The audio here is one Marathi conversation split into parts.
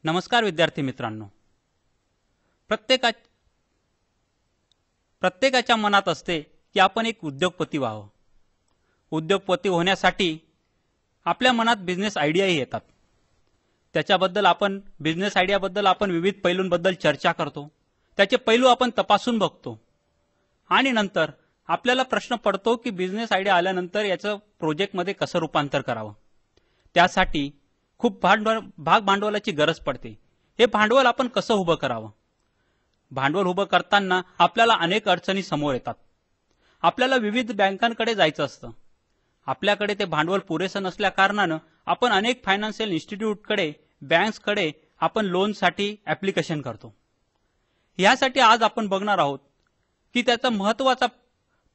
नमस्कार विद्यार्थी मित्रांनो. प्रत्येकाच्या मनात असते की आपण एक उद्योगपती व्हावं. उद्योगपती होण्यासाठी आपल्या मनात बिझनेस आयडियाही येतात. त्याच्याबद्दल आपण बिझनेस आयडियाबद्दल आपण विविध पैलूंबद्दल चर्चा करतो. त्याचे पैलू आपण तपासून बघतो आणि नंतर आपल्याला प्रश्न पडतो की बिझनेस आयडिया आल्यानंतर याचं प्रोजेक्टमध्ये कसं रूपांतर करावं. त्यासाठी खूप भाग भांडवलाची गरज पडते. हे भांडवल आपण कसं उभं करावं. भांडवल उभं करताना आपल्याला अनेक अडचणी समोर येतात. आपल्याला विविध बँकांकडे जायचं असतं. आपल्याकडे ते भांडवल पुरेसं नसल्या कारणानं आपण अनेक फायनान्शियल इन्स्टिट्यूटकडे बँक्सकडे आपण लोनसाठी ॲप्लिकेशन करतो. यासाठी आज आपण बघणार आहोत की त्याचा महत्त्वाचा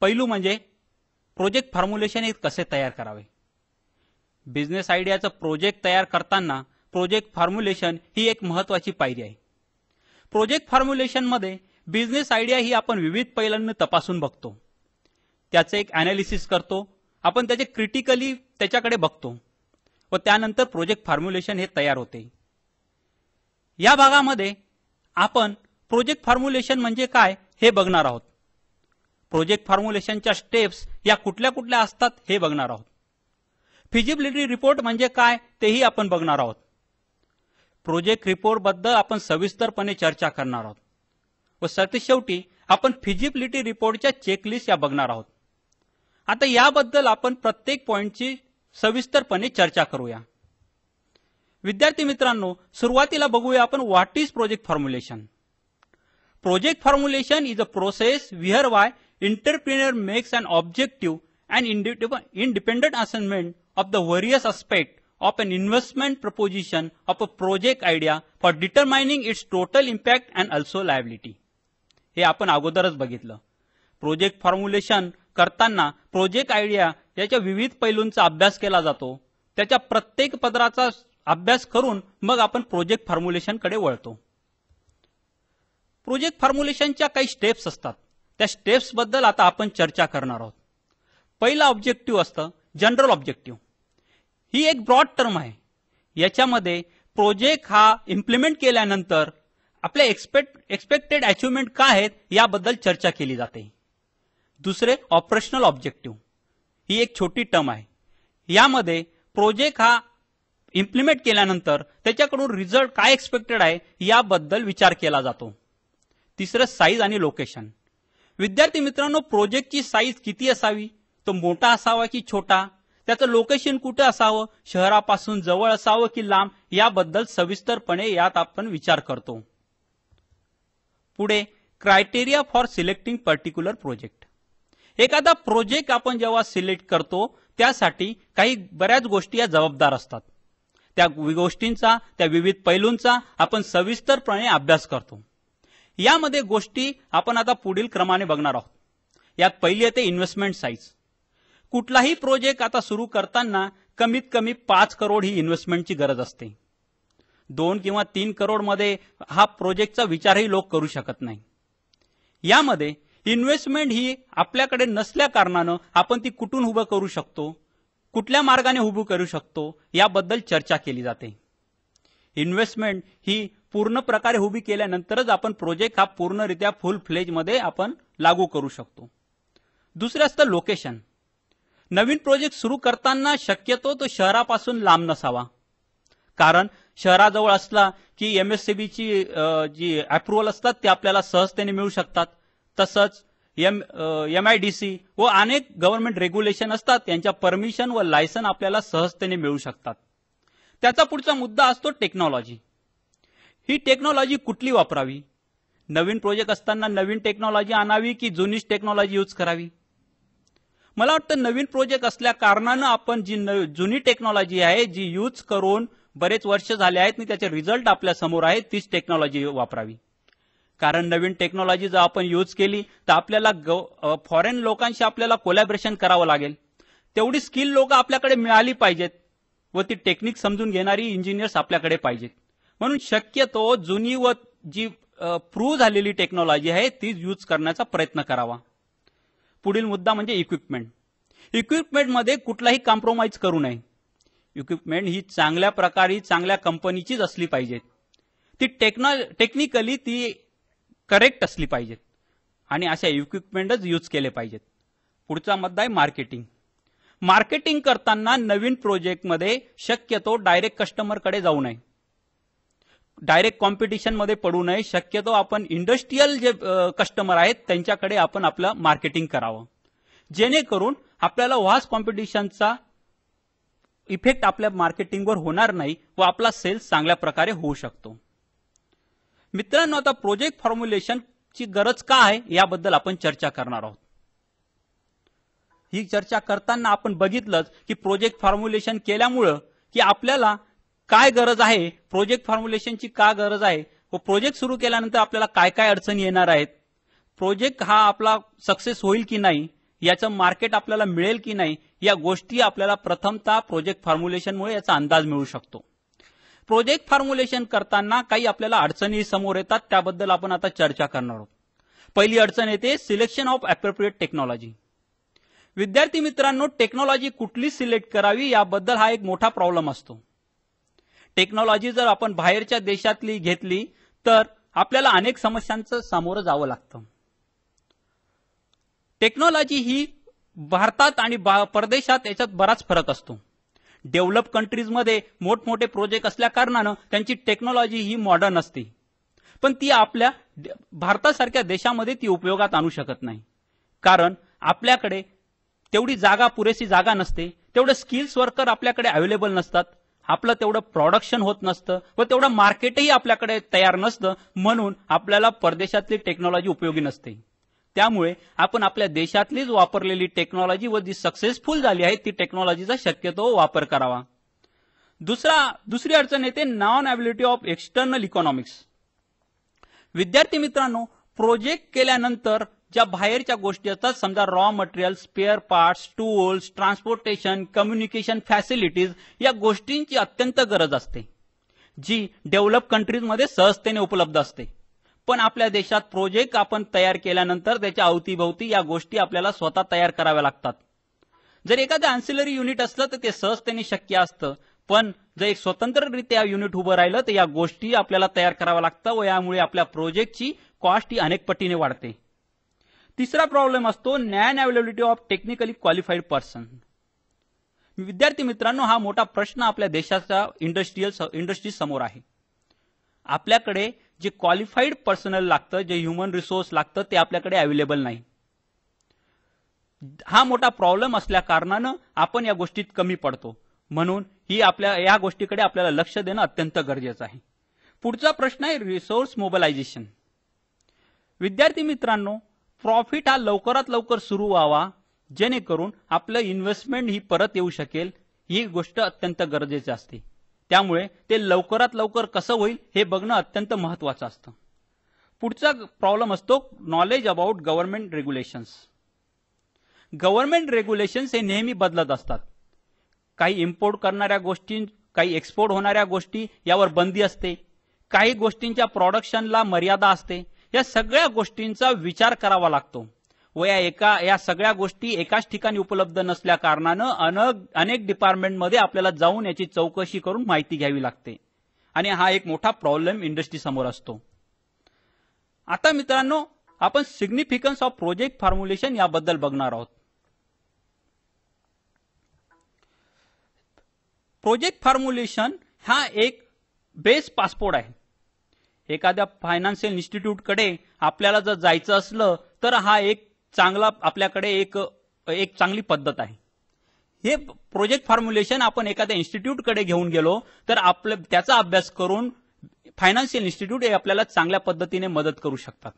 पैलू म्हणजे प्रोजेक्ट फॉर्म्युलेशन हे कसे तयार करावे. बिझनेस आयडियाचं प्रोजेक्ट तयार करताना प्रोजेक्ट फॉर्म्युलेशन ही एक महत्त्वाची पायरी आहे. प्रोजेक्ट फॉर्म्युलेशनमध्ये बिझनेस आयडिया ही आपण विविध पैलूंनी तपासून बघतो. त्याचे एक ॲनालिसिस करतो. आपण त्याचे क्रिटिकली त्याच्याकडे बघतो व त्यानंतर प्रोजेक्ट फॉर्म्युलेशन हे तयार होते. या भागामध्ये आपण प्रोजेक्ट फॉर्म्युलेशन म्हणजे काय हे बघणार आहोत. प्रोजेक्ट फॉर्म्युलेशनच्या स्टेप्स या कुठल्या कुठल्या असतात हे बघणार आहोत. फिजिबिलिटी रिपोर्ट म्हणजे काय तेही आपण बघणार आहोत. प्रोजेक्ट रिपोर्ट बद्दल आपण सविस्तरपणे चर्चा करणार आहोत व शेवटी आपण फिजिबिलिटी रिपोर्टच्या चेकलिस्ट या बघणार आहोत. आता याबद्दल आपण प्रत्येक पॉइंटची सविस्तरपणे चर्चा करूया. विद्यार्थी मित्रांनो, सुरुवातीला बघूया आपण what is project formulation. Project formulation is a process where Y entrepreneur makes an objective and independent assessment of the various aspects of an investment proposition of a project idea for determining its total impact and also liability. हे आपण अगोदरच बघितलं. प्रोजेक्ट फॉर्म्युलेशन करताना प्रोजेक्ट आयडिया याच्या विविध पैलूंचा अभ्यास केला जातो. त्याच्या प्रत्येक पदराचा अभ्यास करून मग आपण प्रोजेक्ट फॉर्म्युलेशनकडे वळतो. प्रोजेक्ट फॉर्म्युलेशनच्या काही स्टेप्स असतात. त्या स्टेप्स बद्दल आता आपण चर्चा करणार आहोत. पहिला ऑब्जेक्टिव्ह असतं जनरल ऑब्जेक्टिव्ह. ही एक ब्रॉड टर्म आहे. याच्यामध्ये प्रोजेक्ट हा इम्प्लिमेंट केल्यानंतर आपल्या एक्सपेक्टेड अचिव्हमेंट काय आहेत याबद्दल चर्चा केली जाते. दुसरे ऑपरेशनल ऑब्जेक्टिव्ह. ही एक छोटी टर्म आहे. यामध्ये प्रोजेक्ट हा इम्प्लिमेंट केल्यानंतर त्याच्याकडून रिझल्ट काय एक्सपेक्टेड आहे याबद्दल विचार केला जातो. तिसरं साईज आणि लोकेशन. विद्यार्थी मित्रांनो, प्रोजेक्टची साईज किती असावी, तो मोठा असावा की छोटा, त्याचं लोकेशन कुठे असावं, शहरापासून जवळ असावं की लांब, याबद्दल सविस्तरपणे यात आपण विचार करतो. पुढे criteria for selecting particular project. एखादा प्रोजेक्ट आपण जेव्हा सिलेक्ट करतो त्यासाठी काही बऱ्याच गोष्टी या जबाबदार असतात. त्या गोष्टींचा, त्या विविध पैलूंचा आपण सविस्तरपणे अभ्यास करतो. यामध्ये गोष्टी आपण आता पुढील क्रमाने बघणार आहोत. यात पहिली येते इन्व्हेस्टमेंट साईज. कुठलाही प्रोजेक्ट आता सुरू करताना कमीत कमी 5 करोड ही इन्व्हेस्टमेंटची गरज असते. 2 किंवा 3 करोड मध्ये हा प्रोजेक्टचा विचारही लोक करू शकत नाही. यामध्ये इन्व्हेस्टमेंट ही आपल्याकडे नसल्या कारणानं आपण ती कुठून उभं करू शकतो, कुठल्या मार्गाने उभं करू शकतो याबद्दल चर्चा केली जाते. इन्व्हेस्टमेंट ही पूर्ण प्रकारे उभी केल्यानंतरच आपण प्रोजेक्ट हा पूर्णरित्या फुल फ्लेज मध्ये आपण लागू करू शकतो. दुसरे असतं लोकेशन. नवीन प्रोजेक्ट सुरू करताना शक्यतो तो शहरापासून लांब नसावा. कारण शहराजवळ असला की MSCBची जी अप्रुव्हल असतात ते आपल्याला सहजतेने मिळू शकतात. तसंच MIDC व अनेक गव्हर्नमेंट रेग्युलेशन असतात, त्यांच्या परमिशन व लायसन आपल्याला सहजतेने मिळू शकतात. त्याचा पुढचा मुद्दा असतो टेक्नॉलॉजी. ही टेक्नॉलॉजी कुठली वापरावी. नवीन प्रोजेक्ट असताना नवीन टेक्नॉलॉजी आणावी की जुनीच टेक्नॉलॉजी यूज करावी. मला वाटतं नवीन प्रोजेक्ट असल्या कारणानं आपण जी जुनी टेक्नॉलॉजी आहे जी यूज करून बरेच वर्ष झाले आहेत आणि त्याचे रिझल्ट आपल्या समोर आहेत तीच टेक्नॉलॉजी वापरावी. कारण नवीन टेक्नॉलॉजी जर आपण यूज केली तर आपल्याला फॉरेन लोकांशी आपल्याला कोलॅबरेशन करावं लागेल. तेवढी स्किल लोक आपल्याकडे मिळाली पाहिजेत व ती टेक्निक समजून घेणारी इंजिनियर्स आपल्याकडे पाहिजेत. म्हणून शक्यतो जुनी व जी प्रूव्ह झालेली टेक्नॉलॉजी आहे ती यूज करण्याचा प्रयत्न करावा. पुढील मुद्दा म्हणजे इक्विपमेंट. इक्विपमेंटमध्ये कुठलाही कॉम्प्रोमाइज करू नये. इक्विपमेंट ही चांगल्या प्रकारे चांगल्या कंपनीचीच असली पाहिजे. ती टेक्निकली ती करेक्ट असली पाहिजेत आणि अशा इक्विपमेंटच यूज केले पाहिजेत. पुढचा मुद्दा आहे मार्केटिंग. मार्केटिंग करताना नवीन प्रोजेक्टमध्ये शक्यतो डायरेक्ट कस्टमरकडे जाऊ नये, डायरेक्ट कॉम्पिटिशनमध्ये पडू नये. शक्यतो आपण इंडस्ट्रीयल जे कस्टमर आहेत त्यांच्याकडे आपण आपलं मार्केटिंग करावं, जेणेकरून आपल्याला व्हास्ट कॉम्पिटिशनचा इफेक्ट आपल्या मार्केटिंगवर होणार नाही व आपला सेल्स चांगल्या प्रकारे होऊ शकतो. मित्रांनो, आता प्रोजेक्ट फॉर्म्युलेशनची गरज का आहे याबद्दल आपण चर्चा करणार आहोत. ही चर्चा करताना आपण बघितलंच की प्रोजेक्ट फॉर्म्युलेशन केल्यामुळं की आपल्याला काय गरज आहे, प्रोजेक्ट फॉर्म्युलेशनची का गरज आहे व प्रोजेक्ट सुरू केल्यानंतर आपल्याला काय काय अडचणी येणार आहेत, प्रोजेक्ट हा आपला सक्सेस होईल की नाही, याचं मार्केट आपल्याला मिळेल की नाही, या गोष्टी आपल्याला प्रथमतः प्रोजेक्ट फॉर्म्युलेशनमुळे याचा अंदाज मिळू शकतो. प्रोजेक्ट फॉर्म्युलेशन करताना काही आपल्याला अडचणी समोर येतात, त्याबद्दल आपण आता चर्चा करणार आहोत. पहिली अडचण येते सिलेक्शन ऑफ अप्रोप्रिएट टेक्नॉलॉजी. विद्यार्थी मित्रांनो, टेक्नॉलॉजी कुठली सिलेक्ट करावी याबद्दल हा एक मोठा प्रॉब्लेम असतो. टेक्नॉलॉजी जर आपण बाहेरच्या देशातली घेतली तर आपल्याला अनेक समस्यांचं सामोरं जावं लागतं. टेक्नॉलॉजी ही भारतात आणि परदेशात याच्यात बराच फरक असतो. डेव्हलप कंट्रीजमध्ये मोठमोठे प्रोजेक्ट असल्या कारणानं त्यांची टेक्नॉलॉजी ही मॉडर्न असते, पण ती आपल्या भारतासारख्या देशामध्ये ती उपयोगात आणू शकत नाही. कारण आपल्याकडे तेवढी पुरेशी जागा नसते, तेवढे स्किल्स वर्कर आपल्याकडे अवेलेबल नसतात, आपलं तेवढं प्रोडक्शन होत नसतं व तेवढं मार्केटही आपल्याकडे तयार नसतं, म्हणून आपल्याला परदेशातली टेक्नॉलॉजी उपयोगी नसते. त्यामुळे आपण आपल्या देशातलीच वापरलेली टेक्नॉलॉजी व जी सक्सेसफुल झाली आहे ती टेक्नॉलॉजीचा शक्यतो वापर करावा. दुसरी अडचण येते non ability of external economics. विद्यार्थी मित्रांनो, प्रोजेक्ट केल्यानंतर ज्या बाहेरच्या गोष्टी असतात, समजा raw material, spare parts, tools, transportation, communication facilities, या गोष्टींची अत्यंत गरज असते, जी डेव्हलप कंट्रीजमध्ये सहजतेने उपलब्ध असते. पण आपल्या देशात प्रोजेक्ट आपण तयार केल्यानंतर त्याच्या अवतीभोवती या गोष्टी आपल्याला स्वतः तयार कराव्या लागतात. जर एखादं अँसिलरी युनिट असलं तर ते सहजतेने शक्य असतं, पण जर एक स्वतंत्ररित्या युनिट उभं राहिलं तर या गोष्टी आपल्याला तयार कराव्या लागतात व यामुळे आपल्या प्रोजेक्टची कॉस्ट ही अनेक पटीने वाढते. तिसरा प्रॉब्लेम असतो non availability of technically qualified person. विद्यार्थी मित्रांनो, हा मोठा प्रश्न आपल्या देशाच्या इंडस्ट्री समोर आहे. आपल्याकडे जे क्वालिफाईड पर्सनल लागतं, जे ह्युमन रिसोर्स लागतं, ते आपल्याकडे अवेलेबल नाही. हा मोठा प्रॉब्लेम असल्या कारणानं आपण या गोष्टीत कमी पडतो, म्हणून या गोष्टीकडे आपल्याला लक्ष देणं अत्यंत गरजेचं आहे. पुढचा प्रश्न आहे रिसोर्स मोबिलायझेशन. विद्यार्थी मित्रांनो, प्रॉफिट हा लवकरात लवकर सुरू व्हावा, जेणेकरून आपलं इन्व्हेस्टमेंट ही परत येऊ शकेल, ही गोष्ट अत्यंत गरजेची असते. त्यामुळे ते लवकरात लवकर कसं होईल हे बघणं अत्यंत महत्वाचं असतं. पुढचा प्रॉब्लेम असतो knowledge about government regulations. Government regulations हे नेहमी बदलत असतात. काही इम्पोर्ट करणाऱ्या गोष्टी, काही एक्सपोर्ट होणाऱ्या गोष्टी यावर बंदी असते, काही गोष्टींच्या प्रोडक्शनला मर्यादा असते. या सगळ्या गोष्टींचा विचार करावा लागतो व या सगळ्या गोष्टी एकाच ठिकाणी उपलब्ध नसल्या कारणानं अनेक डिपार्टमेंटमध्ये आपल्याला जाऊन याची चौकशी करून माहिती घ्यावी लागते आणि हा एक मोठा प्रॉब्लेम इंडस्ट्री समोर असतो. आता मित्रांनो, आपण सिग्निफिकन्स ऑफ प्रोजेक्ट फॉर्म्युलेशन याबद्दल बघणार आहोत. प्रोजेक्ट फॉर्म्युलेशन हा एक बेस पासपोर्ट आहे. एखाद्या फायनान्शियल इन्स्टिट्यूटकडे आपल्याला जर जायचं असलं तर हा एक चांगला आपल्याकडे एक चांगली पद्धत आहे. हे प्रोजेक्ट फॉर्म्युलेशन आपण एखाद्या इन्स्टिट्यूटकडे घेऊन गेलो तर त्याचा अभ्यास करून फायनान्शियल इन्स्टिट्यूट हे आपल्याला चांगल्या पद्धतीने मदत करू शकतात.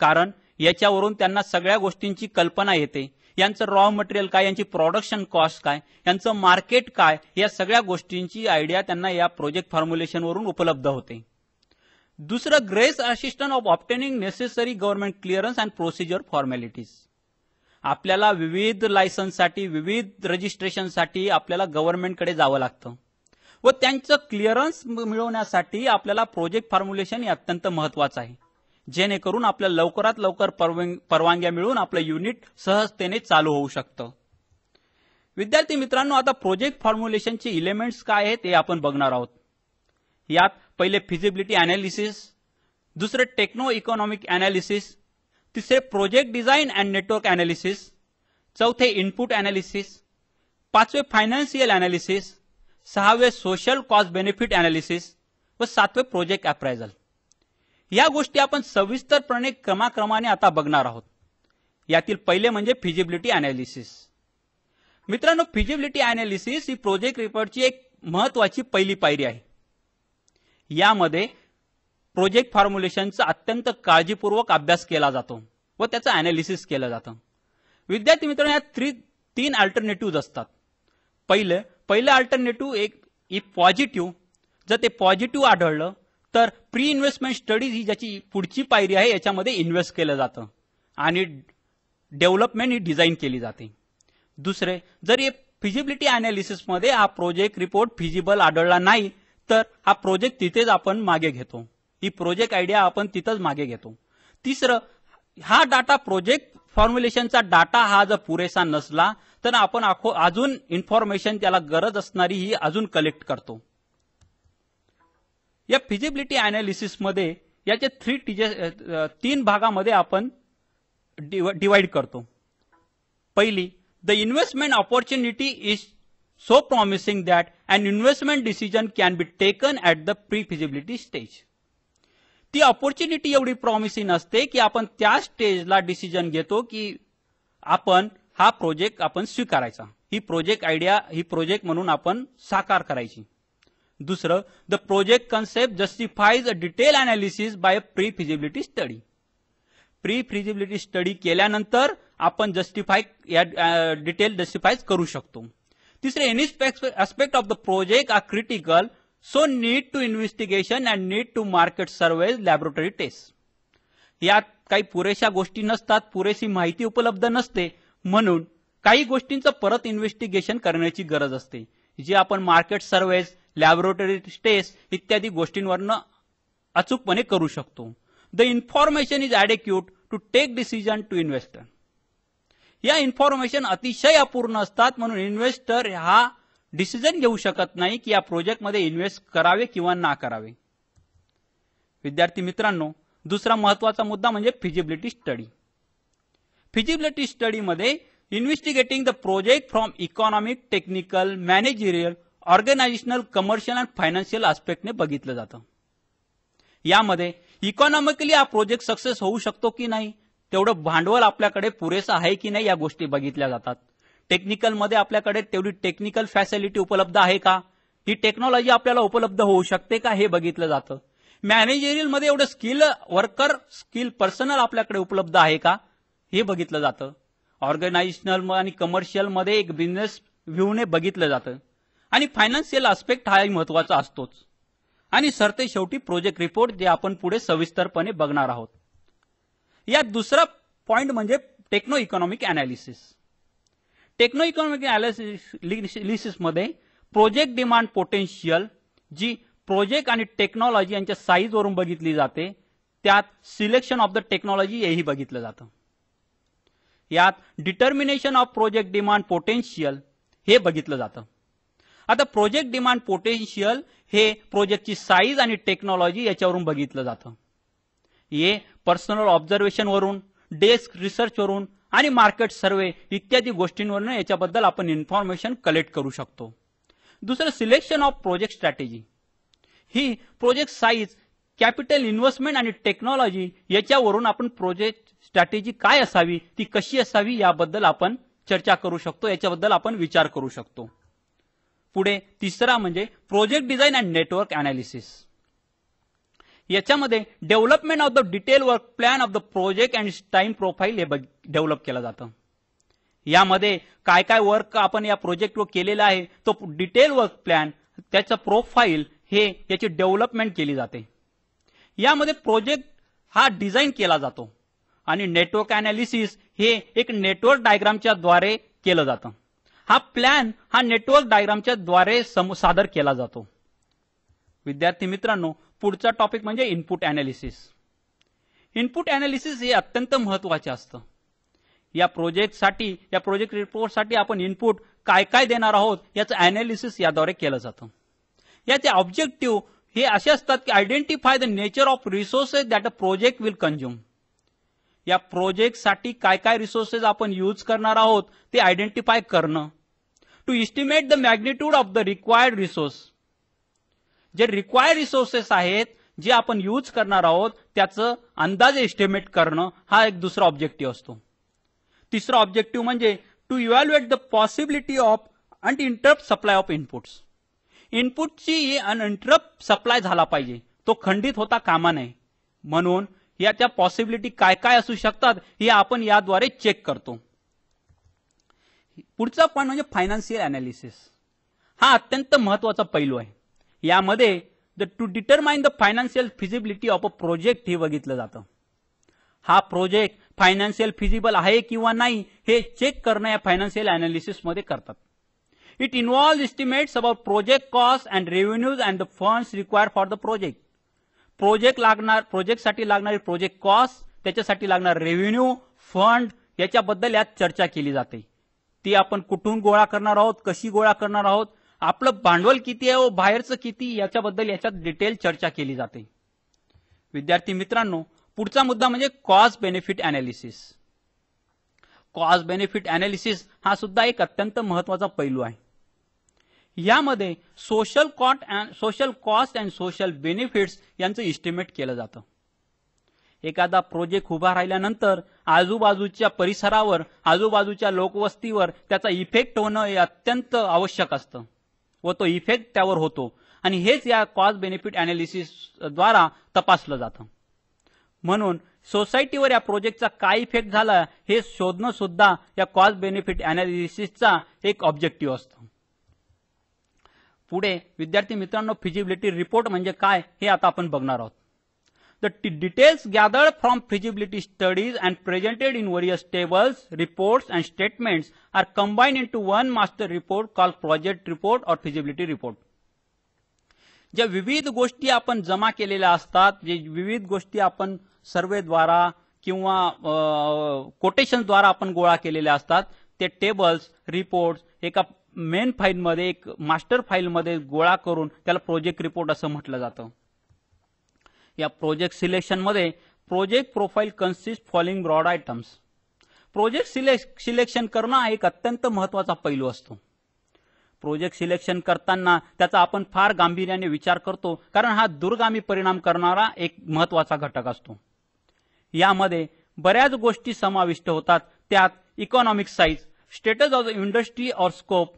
कारण याच्यावरून त्यांना सगळ्या गोष्टींची कल्पना येते. यांचं रॉ मटेरियल काय, यांची प्रोडक्शन कॉस्ट काय, यांचं मार्केट काय, या सगळ्या गोष्टींची आयडिया त्यांना या प्रोजेक्ट फॉर्म्युलेशनवरून उपलब्ध होते. दुसरं grace assistant of obtaining necessary government clearance and procedure formalities. आपल्याला विविध लायसन्ससाठी, विविध रजिस्ट्रेशनसाठी आपल्याला गव्हर्नमेंटकडे जावं लागतं व त्यांचं क्लिअरन्स मिळवण्यासाठी आपल्याला प्रोजेक्ट फॉर्म्युलेशन हे अत्यंत महत्वाचं आहे, जेणेकरून आपल्याला लवकरात लवकर परवानग्या मिळून आपलं युनिट सहजतेने चालू होऊ शकतं. विद्यार्थी मित्रांनो, आता प्रोजेक्ट फॉर्म्युलेशनचे एलिमेंट्स काय आहेत ते आपण बघणार आहोत. यात पहिले फिजिबिलिटी अनालिसिस, दुसरे टेक्नो इकॉनॉमिक अनालिसिस, तिसरे project design and network analysis, चौथे इनपुट अनालिसिस, पाचवे फायनान्शियल अनालिसिस, सहावे सोशल कॉस्ट बेनिफिट अनालिसिस व सातवे प्रोजेक्ट अप्रायझल. या गोष्टी आपण सविस्तरपणे क्रमाक्रमाने आता बघणार आहोत. यातील पहिले म्हणजे फिजिबिलिटी अनालिसिस. मित्रांनो, फिजिबिलिटी अनालिसिस ही प्रोजेक्ट रिपोर्टची एक महत्वाची पहिली पायरी आहे. यामध्ये प्रोजेक्ट फॉर्म्युलेशनचा अत्यंत काळजीपूर्वक अभ्यास केला जातो व त्याचं अनालिसिस केलं जातं. विद्यार्थी मित्रांनो, यात तीन अल्टरनेटिव्ह असतात. पहिलं अल्टरनेटिव्ह एक पॉझिटिव्ह. जर ते पॉझिटिव्ह आढळलं तर प्री इन्व्हेस्टमेंट स्टडीज ही ज्याची पुढची पायरी आहे याच्यामध्ये इन्व्हेस्ट केलं जातं आणि डेव्हलपमेंट ही डिझाईन केली जाते. दुसरे, जर हे फिजिबिलिटी अनालिसिसमध्ये हा प्रोजेक्ट रिपोर्ट फिजिबल आढळला नाही तर हा प्रोजेक्ट तिथेच आपण मागे घेतो. ही प्रोजेक्ट आयडिया आपण तिथंच मागे घेतो. तिसरं, हा डाटा प्रोजेक्ट फॉर्म्युलेशनचा डाटा हा जर पुरेसा नसला तर आपण अजून इन्फॉर्मेशन त्याला गरज असणारी ही अजून कलेक्ट करतो. या फिजिबिलिटी अनालिसिसमध्ये याचे तीन भागामध्ये आपण डिवाइड करतो. पहिली, the investment opportunity is so promising that an investment decision can be taken at the pre feasibility stage. ती ऑपॉर्च्युनिटी एवढी प्रॉमिसिंग असते की आपण त्या स्टेजला डिसिजन घेतो की आपण हा प्रोजेक्ट आपण स्वीकारायचा. ही प्रोजेक्ट आयडिया ही प्रोजेक्ट म्हणून आपण साकार करायची. दुसरं, the project concept justifies a detail analysis by pre feasibility study. Pre feasibility study केल्यानंतर आपण डिटेल जस्टिफाय करू शकतो. तिसरे, any aspect of the project are critical so need to investigation and need to market surveys laboratory test. यात काही पुरेशा गोष्टी नसतात, पुरेशी माहिती उपलब्ध नसते, म्हणून काही गोष्टींचं परत इन्व्हेस्टिगेशन करण्याची गरज असते, जी आपण मार्केट सर्वेज, लॅबोरेटरी टेस्ट इत्यादी गोष्टींवरनं अचूकपणे करू शकतो. The information is adequate to take decision to investor. या इन्फॉर्मेशन अतिशय अपूर्ण असतात, म्हणून इन्व्हेस्टर हा डिसिजन घेऊ शकत नाही की या प्रोजेक्टमध्ये इन्व्हेस्ट करावे किंवा ना करावे. विद्यार्थी मित्रांनो, दुसरा महत्वाचा मुद्दा म्हणजे फिजिबिलिटी स्टडी. फिजिबिलिटी स्टडीमध्ये investigating the project from economic, technical, managerial, organisational, commercial and financial आस्पेक्टने बघितलं जातं. यामध्ये इकॉनॉमिकली हा प्रोजेक्ट सक्सेस होऊ शकतो की नाही, तेवढं भांडवल आपल्याकडे पुरेसं आहे की नाही या गोष्टी बघितल्या जातात. टेक्निकलमध्ये आपल्याकडे तेवढी टेक्निकल फॅसिलिटी उपलब्ध आहे का, ही टेक्नॉलॉजी आपल्याला उपलब्ध होऊ शकते का हे बघितलं जातं. मॅनेजरियलमध्ये एवढं स्किल पर्सनल आपल्याकडे उपलब्ध आहे का हे बघितलं जातं. ऑर्गनायझेशनल आणि कमर्शियल मध्ये एक बिझनेस व्ह्यूने बघितलं जातं. आणि फायनान्शियल आस्पेक्ट हाही महत्वाचा असतोच. आणि सरते शेवटी प्रोजेक्ट रिपोर्ट, जे आपण पुढे सविस्तरपणे बघणार आहोत. यात दुसरा पॉइंट म्हणजे techno economic analysis. Techno economic अनालिसिसमध्ये प्रोजेक्ट डिमांड पोटेन्शियल, जी प्रोजेक्ट आणि टेक्नॉलॉजी यांच्या साईजवरून बघितली जाते, त्यात सिलेक्शन ऑफ द टेक्नॉलॉजी हेही बघितलं जातं. यात determination of project demand potential हे बघितलं जातं. आता प्रोजेक्ट डिमांड पोटेन्शियल हे प्रोजेक्टची साईज आणि टेक्नॉलॉजी याच्यावरून बघितलं जातं. हे पर्सनल ऑब्झर्वेशनवरून, डेस्क रिसर्चवरून आणि मार्केट सर्वे इत्यादी गोष्टींवरून याच्याबद्दल आपण इन्फॉर्मेशन कलेक्ट करू शकतो. दुसरं, selection of project strategy. He project size, capital investment आणि टेक्नॉलॉजी याच्यावरून आपण प्रोजेक्ट स्ट्रॅटेजी काय असावी, ती कशी असावी याबद्दल आपण चर्चा करू शकतो, याच्याबद्दल आपण विचार करू शकतो. पुढे तिसरा म्हणजे project design and network analysis. याच्यामध्ये development of the detail work plan of the project and time profile हे डेव्हलप केलं जातं. यामध्ये काय काय वर्क आपण या प्रोजेक्टवर केलेला आहे तो डिटेल वर्क प्लॅन, त्याचं प्रोफाईल हे याची डेव्हलपमेंट केली जाते. यामध्ये प्रोजेक्ट हा डिझाईन केला जातो आणि नेटवर्क अनालिसिस हे एक नेटवर्क डायग्रामच्या द्वारे केलं जातं. हा प्लॅन हा नेटवर्क डायग्रामच्या द्वारे सादर केला जातो. विद्यार्थी मित्रांनो, पुढचा टॉपिक म्हणजे इनपुट अनालिसिस. इनपुट अनालिसिस हे अत्यंत महत्वाचे असतं. या प्रोजेक्टसाठी, या प्रोजेक्ट रिपोर्टसाठी आपण इनपुट काय काय देणार आहोत याचं अनालिसिस याद्वारे केलं जातं. याचे ऑब्जेक्टिव्ह हे असे असतात की identify the nature of resources that a project will consume. या प्रोजेक्टसाठी काय काय रिसोर्सेस आपण यूज करणार आहोत ते आयडेंटिफाय करणं. To estimate the magnitude of the required resource. जे रिक्वायर्ड रिसोर्सेस आहेत जे आपण यूज करणार आहोत त्याचं अंदाजे एस्टिमेट करणं हा एक दुसरा ऑब्जेक्टिव्ह असतो. तिसरा ऑब्जेक्टिव्ह म्हणजे to evaluate the possibility of uninterrupt supply of inputs. इनपुटची अनइंटरप्ट सप्लाय झाला पाहिजे, तो खंडित होता कामा नये. म्हणून याच्या पॉसिबिलिटी काय काय असू शकतात हे आपण याद्वारे चेक करतो. पुढचा पॉईंट म्हणजे फायनान्शियल अनालिसिस. हा अत्यंत महत्वाचा पैलू आहे. यामध्ये to determine the financial feasibility of a project हे बघितलं जातं. हा प्रोजेक्ट फायनान्शियल फिजिबल आहे किंवा नाही हे चेक करणं या फायनान्शियल अनालिसिस मध्ये करतात. It involves estimates about project cost and revenues and the funds required for the project. प्रोजेक्टसाठी लागणारी प्रोजेक्ट कॉस्ट, त्याच्यासाठी लागणार रेव्हेन्यू, फंड याच्याबद्दल यात चर्चा केली जाते. ती आपण कुठून गोळा करणार आहोत, कशी गोळा करणार आहोत, आपलं भांडवल किती आहे व बाहेरचं किती याच्याबद्दल याच्यात डिटेल चर्चा केली जाते. विद्यार्थी मित्रांनो, पुढचा मुद्दा म्हणजे cost benefit analysis. Cost benefit analysis हा सुद्धा एक अत्यंत महत्वाचा पैलू आहे. यामध्ये social cost and social benefits यांचं इस्टिमेट केलं जातं. एखादा प्रोजेक्ट उभा राहिल्यानंतर आजूबाजूच्या परिसरावर, आजूबाजूच्या लोकवस्तीवर त्याचा इफेक्ट होणं हे अत्यंत आवश्यक असतं व तो इफेक्ट त्यावर होतो आणि हेच या कॉस्ट बेनिफिट अनालिसिस द्वारा तपासलं जातं. म्हणून सोसायटीवर या प्रोजेक्टचा काय इफेक्ट झाला हे शोधणं सुद्धा या कॉस्ट बेनिफिट अनालिसिसचा एक ऑब्जेक्टिव्ह असतो. पुढे विद्यार्थी मित्रांनो, फिजिबिलिटी रिपोर्ट म्हणजे काय हे आता आपण बघणार आहोत. The details gathered from feasibility studies and presented in various tables, reports and statements are combined into one master report called project report or feasibility report. ज्या विविध गोष्टी आपण जमा केलेल्या असतात, जे विविध गोष्टी आपण सर्वेद्वारा किंवा कोटेशनद्वारा आपण गोळा केलेल्या असतात, ते टेबल्स, रिपोर्ट्स एका मेन फाईलमध्ये, एक मास्टर फाईलमध्ये गोळा करून त्याला प्रोजेक्ट रिपोर्ट असं म्हटलं जातं. या प्रोजेक्ट सिलेक्शन मध्ये project profile consist following broad items. Project selection करणं हा एक अत्यंत महत्वाचा पैलू असतो. प्रोजेक्ट सिलेक्शन करताना त्याचा आपण फार गांभीर्याने विचार करतो, कारण हा दूरगामी परिणाम करणारा एक महत्वाचा घटक असतो. यामध्ये बऱ्याच गोष्टी समाविष्ट होतात. त्यात economic size, status of the industry और scope,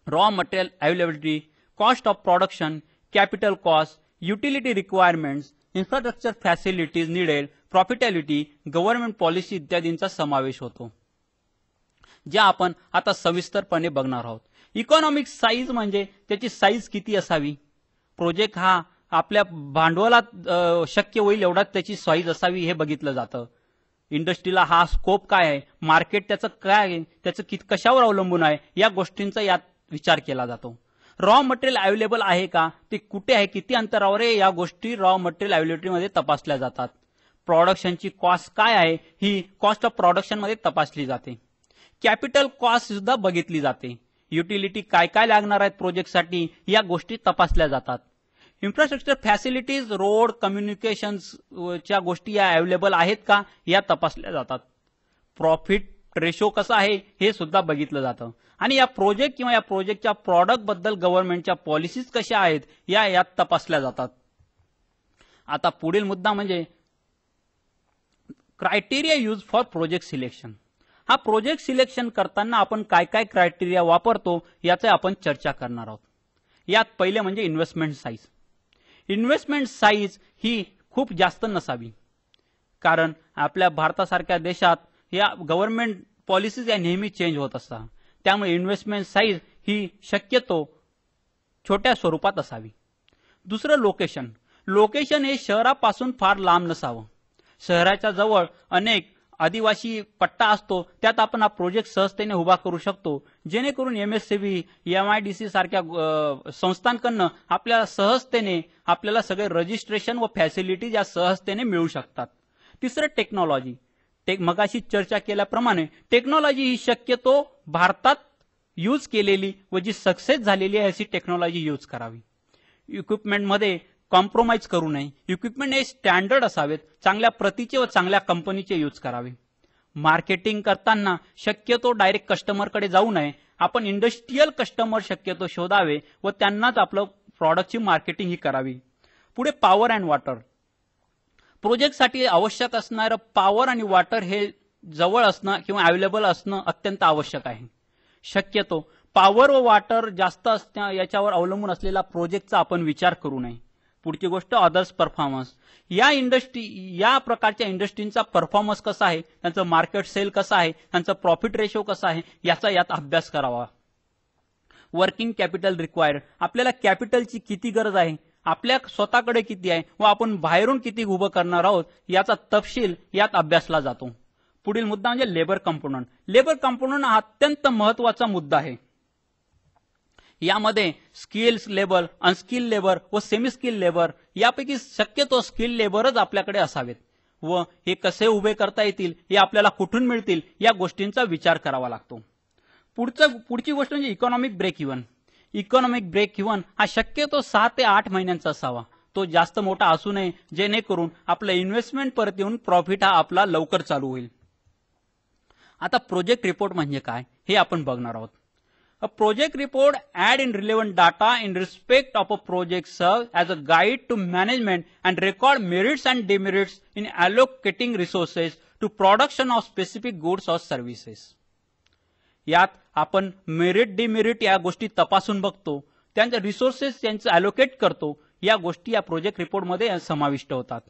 raw material availability, cost of production, capital cost, utility requirements, infrastructure facilities needed, profitability, government policy इत्यादींचा समावेश होतो, ज्या आपण आता सविस्तरपणे बघणार आहोत. इकॉनॉमिक साईज म्हणजे त्याची साईज किती असावी. प्रोजेक्ट हा आपल्या भांडवलात शक्य होईल एवढाच त्याची साईज असावी हे बघितलं जातं. इंडस्ट्रीला हा स्कोप काय आहे, मार्केट त्याचं काय आहे, त्याचं कशावर अवलंबून आहे, या गोष्टींचा यात विचार केला जातो. रॉ मटेरियल अवेलेबल आहे का, ते कुठे आहे, किती अंतरावर आहे, या गोष्टी रॉ मटेरियल अवेलेबिलिटीमध्ये तपासल्या जातात. प्रोडक्शनची कॉस्ट काय आहे ही कॉस्ट ऑफ प्रोडक्शन मध्ये तपासली जाते. कॅपिटल कॉस्ट सुद्धा बघितली जाते. युटिलिटी काय काय लागणार आहेत प्रोजेक्टसाठी या गोष्टी तपासल्या जातात. इन्फ्रास्ट्रक्चर फॅसिलिटीज, रोड, कम्युनिकेशनच्या गोष्टी या अवेलेबल आहेत का या तपासल्या जातात. प्रॉफिट रेशो कसा आहे हे सुद्धा बघितलं जातं. आणि या प्रोजेक्ट किंवा या प्रोजेक्टच्या प्रॉडक्ट बद्दल गव्हर्नमेंटच्या पॉलिसीज कशा आहेत यात तपासल्या जातात. आता पुढील मुद्दा म्हणजे criteria use for project selection. हा प्रोजेक्ट सिलेक्शन करताना आपण काय काय क्रायटेरिया वापरतो याची आपण चर्चा करणार आहोत. यात पहिले म्हणजे इन्व्हेस्टमेंट साईज. इन्व्हेस्टमेंट साईज ही खूप जास्त नसावी, कारण आपल्या भारतासारख्या देशात या गव्हर्नमेंट पॉलिसीज या नेहमी चेंज होत असतात. त्यामुळे इन्व्हेस्टमेंट साईज ही शक्यतो छोट्या स्वरूपात असावी. दुसरं लोकेशन. लोकेशन हे शहरापासून फार लांब नसावं. शहराच्या जवळ अनेक आदिवासी पट्टा असतो, त्यात आपण हा प्रोजेक्ट सहजतेने उभा करू शकतो, जेणेकरून MSCB, MIDC सारख्या संस्थांकडनं आपल्याला सहजतेने आपल्याला सगळे रजिस्ट्रेशन व फॅसिलिटीज या सहजतेने मिळू शकतात. तिसरं टेक्नॉलॉजी. मगाशी चर्चा केल्याप्रमाणे टेक्नॉलॉजी ही शक्यतो भारतात यूज केलेली व जी सक्सेस झालेली आहे अशी टेक्नॉलॉजी यूज करावी. इक्विपमेंटमध्ये कॉम्प्रोमाइज करू नये. इक्विपमेंट हे स्टँडर्ड असावेत, चांगल्या प्रतीचे व चांगल्या कंपनीचे यूज करावे. मार्केटिंग करताना शक्यतो डायरेक्ट कस्टमरकडे जाऊ नये. आपण इंडस्ट्रियल कस्टमर शक्यतो शोधावे व त्यांनाच आपलं प्रॉडक्टची मार्केटिंग ही करावी. पुढे पॉवर अँड वॉटर. प्रोजेक्टसाठी आवश्यक असणारं पॉवर आणि वॉटर हे जवळ असणं किंवा अवेलेबल असणं अत्यंत आवश्यक आहे. शक्यतो पॉवर व वॉटर जास्त असणं याच्यावर अवलंबून असलेला प्रोजेक्टचा आपण विचार करू नये. पुढची गोष्ट अदर्स परफॉर्मन्स. या प्रकारच्या इंडस्ट्रीचा परफॉर्मन्स कसा आहे, त्यांचं मार्केट सेल कसं आहे, त्यांचं प्रॉफिट रेशो कसा आहे याचा यात अभ्यास करावा. Working capital required. आपल्याला कॅपिटलची किती गरज आहे, आपल्या स्वतःकडे किती आहे व आपण बाहेरून किती उभं करणार आहोत याचा तपशील यात अभ्यासला जातो. पुढील मुद्दा म्हणजे लेबर कंपोनंट. लेबर कंपोनंट हा अत्यंत महत्वाचा मुद्दा आहे. यामध्ये स्किल्स लेबर, अनस्किल लेबर व सेमी स्किल लेबर यापैकी शक्यतो स्किल लेबरच आपल्याकडे असावेत व हे कसे उभे करता येतील, हे आपल्याला कुठून मिळतील या गोष्टींचा विचार करावा लागतो. पुढची गोष्ट म्हणजे economic break even. Economic break even हा शक्यतो 6 ते 8 महिन्यांचा असावा. तो जास्त मोठा असू नये, जेणेकरून आपलं इन्व्हेस्टमेंट परत येऊन प्रॉफिट हा आपला लवकर चालू होईल. आता प्रोजेक्ट रिपोर्ट म्हणजे काय हे आपण बघणार आहोत. A project report add in relevant data in respect of a project serve as a guide to management and record merits and demerits in allocating resources to production of specific goods or services. यात आपण मेरिट डिमेरिट या गोष्टी तपासून बघतो, त्यांचे रिसोर्सेस यांचे अलोकेट करतो. या गोष्टी या प्रोजेक्ट रिपोर्टमध्ये समाविष्ट होतात.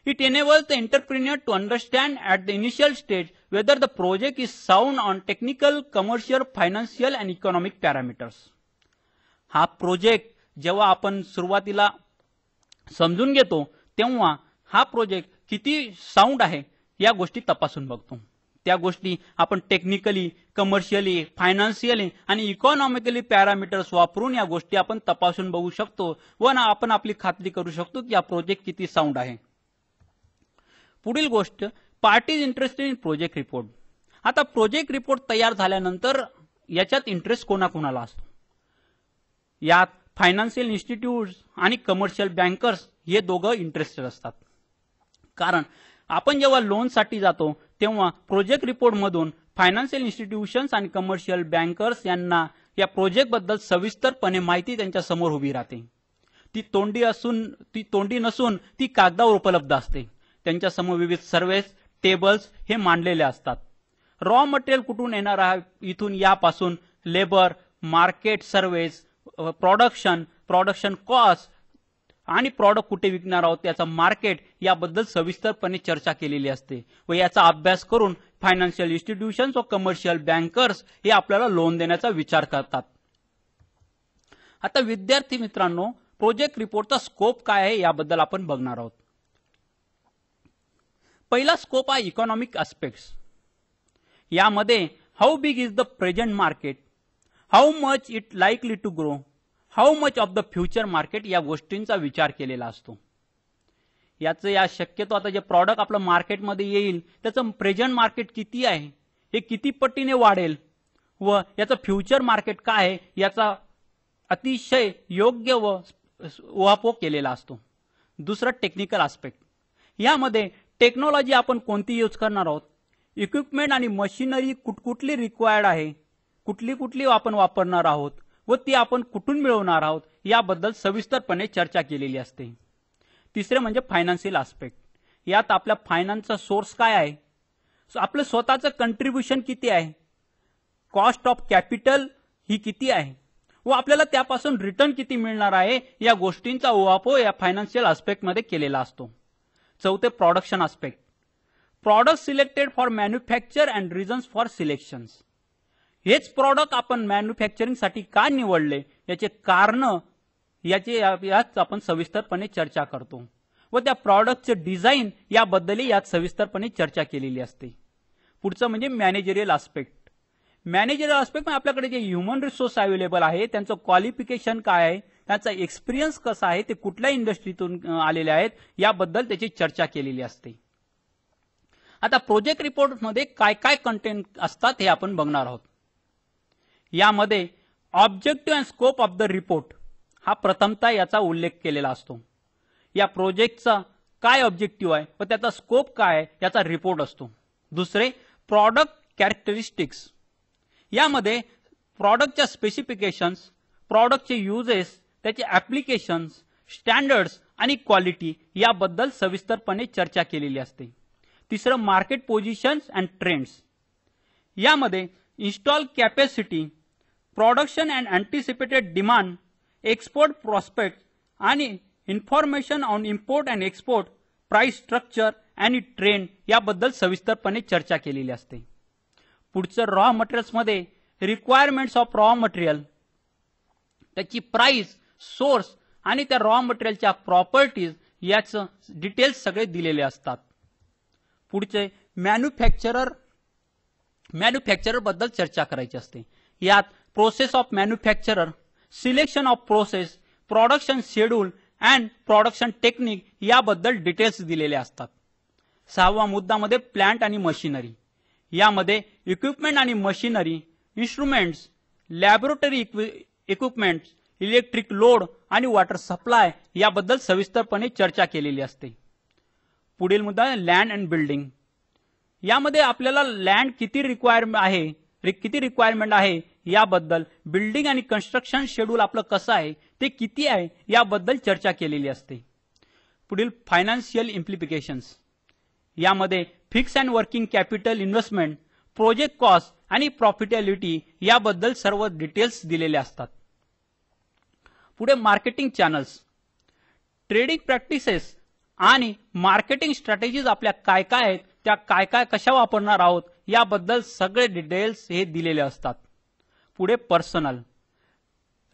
It enables the entrepreneur to understand at the initial stage whether the project is sound on technical, commercial, financial and economic parameters. हा प्रोजेक्ट जेव्हा आपण सुरुवातीला समजून घेतो तेव्हा हा प्रोजेक्ट किती साऊंड आहे या गोष्टी तपासून बघतो. त्या गोष्टी आपण टेक्निकली, कमर्शियली, फायनान्शियली आणि इकॉनॉमिकली पॅरामीटर्स वापरून या गोष्टी आपण तपासून बघू शकतो व आपण आपली खात्री करू शकतो की हा प्रोजेक्ट किती साऊंड आहे. पुढील गोष्ट parties interested in project report. आता प्रोजेक्ट रिपोर्ट तयार झाल्यानंतर याच्यात इंटरेस्ट कोणाकोणाला असतो. यात फायनान्शियल इन्स्टिट्यूट आणि कमर्शियल बँकर्स हे दोघं इंटरेस्टेड असतात. कारण आपण जेव्हा लोनसाठी जातो तेव्हा प्रोजेक्ट रिपोर्टमधून फायनान्शियल इन्स्टिट्यूशन्स आणि कमर्शियल बँकर्स यांना या प्रोजेक्टबद्दल सविस्तरपणे माहिती त्यांच्या समोर उभी राहते. ती तोंडी नसून ती कागदावर उपलब्ध असते. त्यांच्या समोर विविध सर्वेस, टेबल्स हे मांडलेले असतात. रॉ मटेरियल कुठून येणार आहे, इथून यापासून labour, market surveys, production cost आणि प्रॉडक्ट कुठे विकणार आहोत त्याचा मार्केट याबद्दल सविस्तरपणे चर्चा केलेली असते व याचा अभ्यास करून फायनान्शियल इन्स्टिट्यूशन्स व कमर्शियल बँकर्स हे आपल्याला लोन देण्याचा विचार करतात. आता विद्यार्थी मित्रांनो, प्रोजेक्ट रिपोर्टचा स्कोप काय आहे याबद्दल आपण बघणार आहोत. पहिला स्कोप आहे इकॉनॉमिक एस्पेक्ट्स. यामध्ये how big is the present market, how much it likely to grow, how much of the future market या गोष्टींचा विचार केलेला असतो. या शक्यतो आता जे प्रॉडक्ट आपलं मार्केटमध्ये येईल त्याचं प्रेझेंट मार्केट किती आहे, हे किती पटीने वाढेल व याचं फ्युचर मार्केट काय आहे याचा अतिशय योग्य व उहापोह केलेला असतो. दुसरं टेक्निकल आस्पेक्ट. यामध्ये टेक्नॉलॉजी आपण कोणती यूज करणार आहोत, इक्विपमेंट आणि मशिनरी कुठली रिक्वायर्ड आहे, कुठली आपण वापरणार आहोत व ती आपण कुठून मिळवणार आहोत याबद्दल सविस्तरपणे चर्चा केलेली असते. तिसरे म्हणजे फायनान्शियल आस्पेक्ट. यात आपल्या फायनान्सचा सोर्स काय आहे, आपलं स्वतःचं कंट्रीब्युशन किती आहे, कॉस्ट ऑफ कॅपिटल ही किती आहे व आपल्याला त्यापासून रिटर्न किती मिळणार आहे या गोष्टींचा उहापोह या फायनान्शियल आस्पेक्टमध्ये केलेला असतो. चौथे production aspect. Product selected for manufacture and reasons for selections. हेच प्रॉडक्ट आपण मॅन्युफॅक्चरिंगसाठी का निवडले याचे कारण यात आपण सविस्तरपणे चर्चा करतो व त्या प्रॉडक्टचे डिझाईन याबद्दलही यात सविस्तरपणे चर्चा केलेली असते. पुढचं म्हणजे मॅनेजरियल आस्पेक्ट. मॅनेजरियल आस्पेक्ट म्हणजे आपल्याकडे जे ह्युमन रिसोर्स अवेलेबल आहे त्यांचं क्वालिफिकेशन काय आहे, त्यांचा एक्सपिरियन्स कसा आहे, ते कुठल्या इंडस्ट्रीतून आलेले आहेत याबद्दल त्याची चर्चा केलेली असते. आता प्रोजेक्ट रिपोर्टमध्ये काय काय कंटेंट असतात हे आपण बघणार आहोत. यामध्ये objective and scope of the report हा प्रथमतः याचा उल्लेख केलेला असतो. या प्रोजेक्टचा काय ऑब्जेक्टिव्ह आहे व त्याचा स्कोप काय आहे याचा रिपोर्ट असतो. दुसरे प्रॉडक्ट कॅरेक्टरिस्टिक्स, यामध्ये प्रॉडक्टच्या स्पेसिफिकेशन्स, प्रॉडक्टचे युजेस, त्याचे ऍप्लिकेशन्स, स्टँडर्ड्स आणि क्वालिटी याबद्दल सविस्तरपणे चर्चा केलेली असते. तिसरं मार्केट पोझिशन्स अँड ट्रेंड्स, यामध्ये install capacity, production and anticipated demand, export prospect आणि information on import and export, price structure आणि ट्रेंड याबद्दल सविस्तरपणे चर्चा केलेली असते. पुढचं रॉ मटेरियल्समध्ये रिक्वायरमेंट्स ऑफ रॉ मटेरियल, त्याची प्राइस, सोर्स आणि त्या रॉ मटेरियलच्या प्रॉपर्टीज याचं डिटेल्स सगळे दिलेले असतात. पुढचे मॅन्युफॅक्चरर बद्दल चर्चा करायची असते. यात process of manufacturer, selection of process, production schedule and production technique याबद्दल डिटेल्स दिलेले असतात. 6वा मुद्दामध्ये प्लांट आणि मशिनरी, यामध्ये इक्विपमेंट आणि machinery, instruments, laboratory equipments, electric load आणि वॉटर सप्लाय याबद्दल सविस्तरपणे चर्चा केलेली असते. पुढील मुद्दा लँड अँड बिल्डिंग, यामध्ये आपल्याला लँड किती रिक्वायरमेंट आहे याबद्दल, बिल्डिंग आणि कन्स्ट्रक्शन शेड्यूल आपलं कसं आहे, ते किती आहे याबद्दल चर्चा केलेली असते. पुढील फायनान्शियल इम्प्लिकेशन्स, यामध्ये fix and working capital investment, project cost आणि प्रॉफिटेबिलिटी याबद्दल सर्व डिटेल्स दिलेले असतात. पुढे मार्केटिंग चॅनल्स, ट्रेडिंग प्रॅक्टिसेस आणि मार्केटिंग स्ट्रॅटेजीज आपल्या काय काय आहेत, त्या काय कशा वापरणार आहोत याबद्दल सगळे डिटेल्स हे दिलेले असतात. पुढे personal,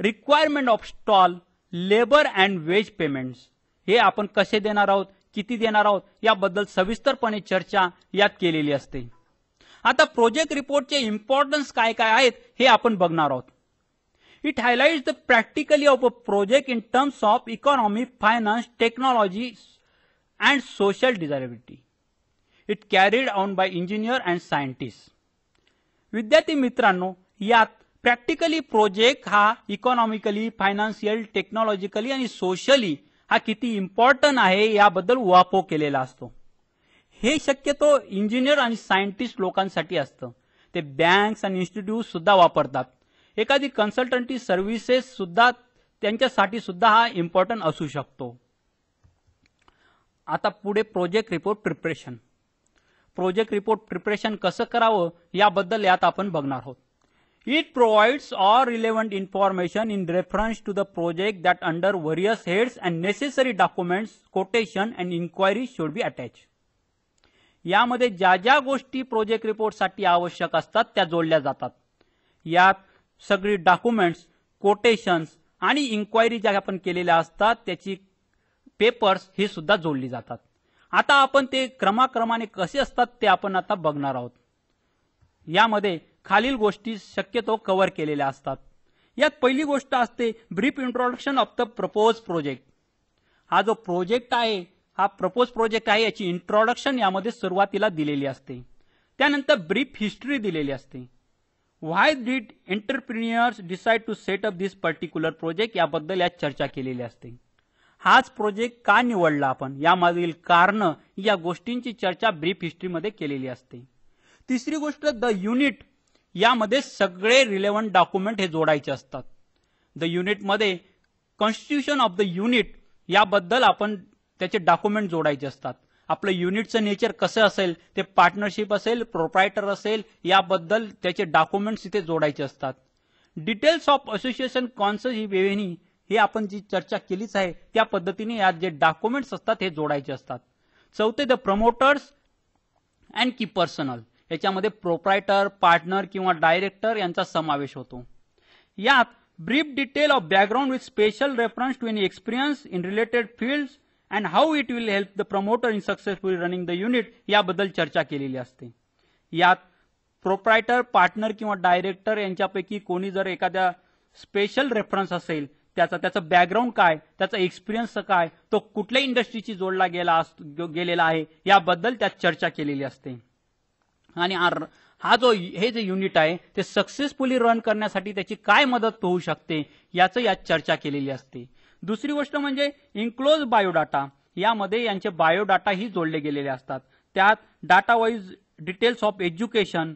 requirement of stall, labour and wage payments, हे आपण कसे देणार आहोत, किती देणार आहोत याबद्दल सविस्तरपणे चर्चा यात केलेली असते. आता प्रोजेक्ट रिपोर्टचे इम्पॉर्टन्स काय काय आहेत हे आपण बघणार आहोत. It highlights the practically of a project in terms of economy, finance, technology and social desirability. It carried on by engineer and scientist. विद्यार्थी मित्रांनो, यात प्रॅक्टिकली प्रोजेक्ट हा इकॉनॉमिकली, फायनान्शियल, टेक्नॉलॉजिकली आणि सोशली हा किती इम्पॉर्टंट आहे याबद्दल उहापोह केलेला असतो. हे शक्यतो इंजिनियर आणि सायंटिस्ट लोकांसाठी असतं. ते बँक्स आणि इन्स्टिट्यूट सुद्धा वापरतात. एखादी कन्सल्टंटी सर्व्हिसेस सुद्धा त्यांच्यासाठी सुद्धा हा इम्पॉर्टंट असू शकतो. आता पुढे project report preparation. Project report preparation कसं करावं याबद्दल यात आपण बघणार आहोत. It provides all relevant information in reference to the project that under various heads and necessary documents, quotation and inquiry should be attach. यामध्ये ज्या ज्या गोष्टी प्रोजेक्ट रिपोर्टसाठी आवश्यक असतात त्या जोडल्या जातात. यात सगळी डॉक्युमेंट्स, कोटेशन्स आणि इन्क्वायरी ज्या आपण केलेल्या असतात त्याची पेपर्स ही सुद्धा जोडली जातात. आता आपण ते क्रमाक्रमाने कसे असतात ते आपण आता बघणार आहोत. यामध्ये खालील गोष्टी शक्यतो कव्हर केलेल्या असतात. यात पहिली गोष्ट असते brief introduction of the propose project. हा जो प्रोजेक्ट आहे, हा प्रपोज प्रोजेक्ट आहे, याची इंट्रोडक्शन यामध्ये सुरुवातीला दिलेली असते. त्यानंतर ब्रीफ हिस्ट्री दिलेली असते. Why did entrepreneurs decide to set up this particular project याबद्दल यात चर्चा केलेली असते. हाच प्रोजेक्ट का निवडला आपण यामागील कारण या गोष्टींची चर्चा ब्रीफ हिस्ट्रीमध्ये केलेली असते. तिसरी गोष्ट द युनिट. यामध्ये सगळे रिलेव्हंट डॉक्युमेंट हे जोडायचे असतात. द युनिटमध्ये कॉन्स्टिट्यूशन ऑफ द युनिट याबद्दल आपण त्याचे डॉक्युमेंट जोडायचे असतात. आपलं युनिटचं नेचर कसं असेल, ते पार्टनरशिप असेल, प्रोप्रायटर असेल, याबद्दल त्याचे डॉक्युमेंट्स इथे जोडायचे असतात. डिटेल्स ऑफ असोसिएशन कॉन्सेप्ट ही वेव्हनी हे आपण जी चर्चा केलीच आहे त्या पद्धतीने यात जे डॉक्युमेंट्स असतात हे जोडायचे असतात. चौथे the promoters and key personal. याच्यामध्ये प्रोप्रायटर, पार्टनर किंवा डायरेक्टर यांचा समावेश होतो. यात brief detail of background with special reference to any experience in related fields and how it will help the promoter in successfully running the unit याबद्दल चर्चा केलेली असते. यात प्रोप्रायटर, पार्टनर किंवा डायरेक्टर यांच्यापैकी कोणी जर एखाद्या स्पेशल रेफरन्स असेल, त्याचं बॅकग्राऊंड काय, त्याचा एक्सपिरियन्स काय, तो कुठल्या इंडस्ट्रीची जोडला गेलेला आहे याबद्दल त्यात चर्चा केलेली असते. आणि हे जे युनिट आहे ते सक्सेसफुली रन करण्यासाठी त्याची काय मदत होऊ शकते याचं यात चर्चा केलेली असते. दुसरी गोष्ट म्हणजे इन्क्लोज बायोडाटा. यामध्ये यांचे बायोडाटाही जोडले गेलेले असतात. त्यात data wise details of education,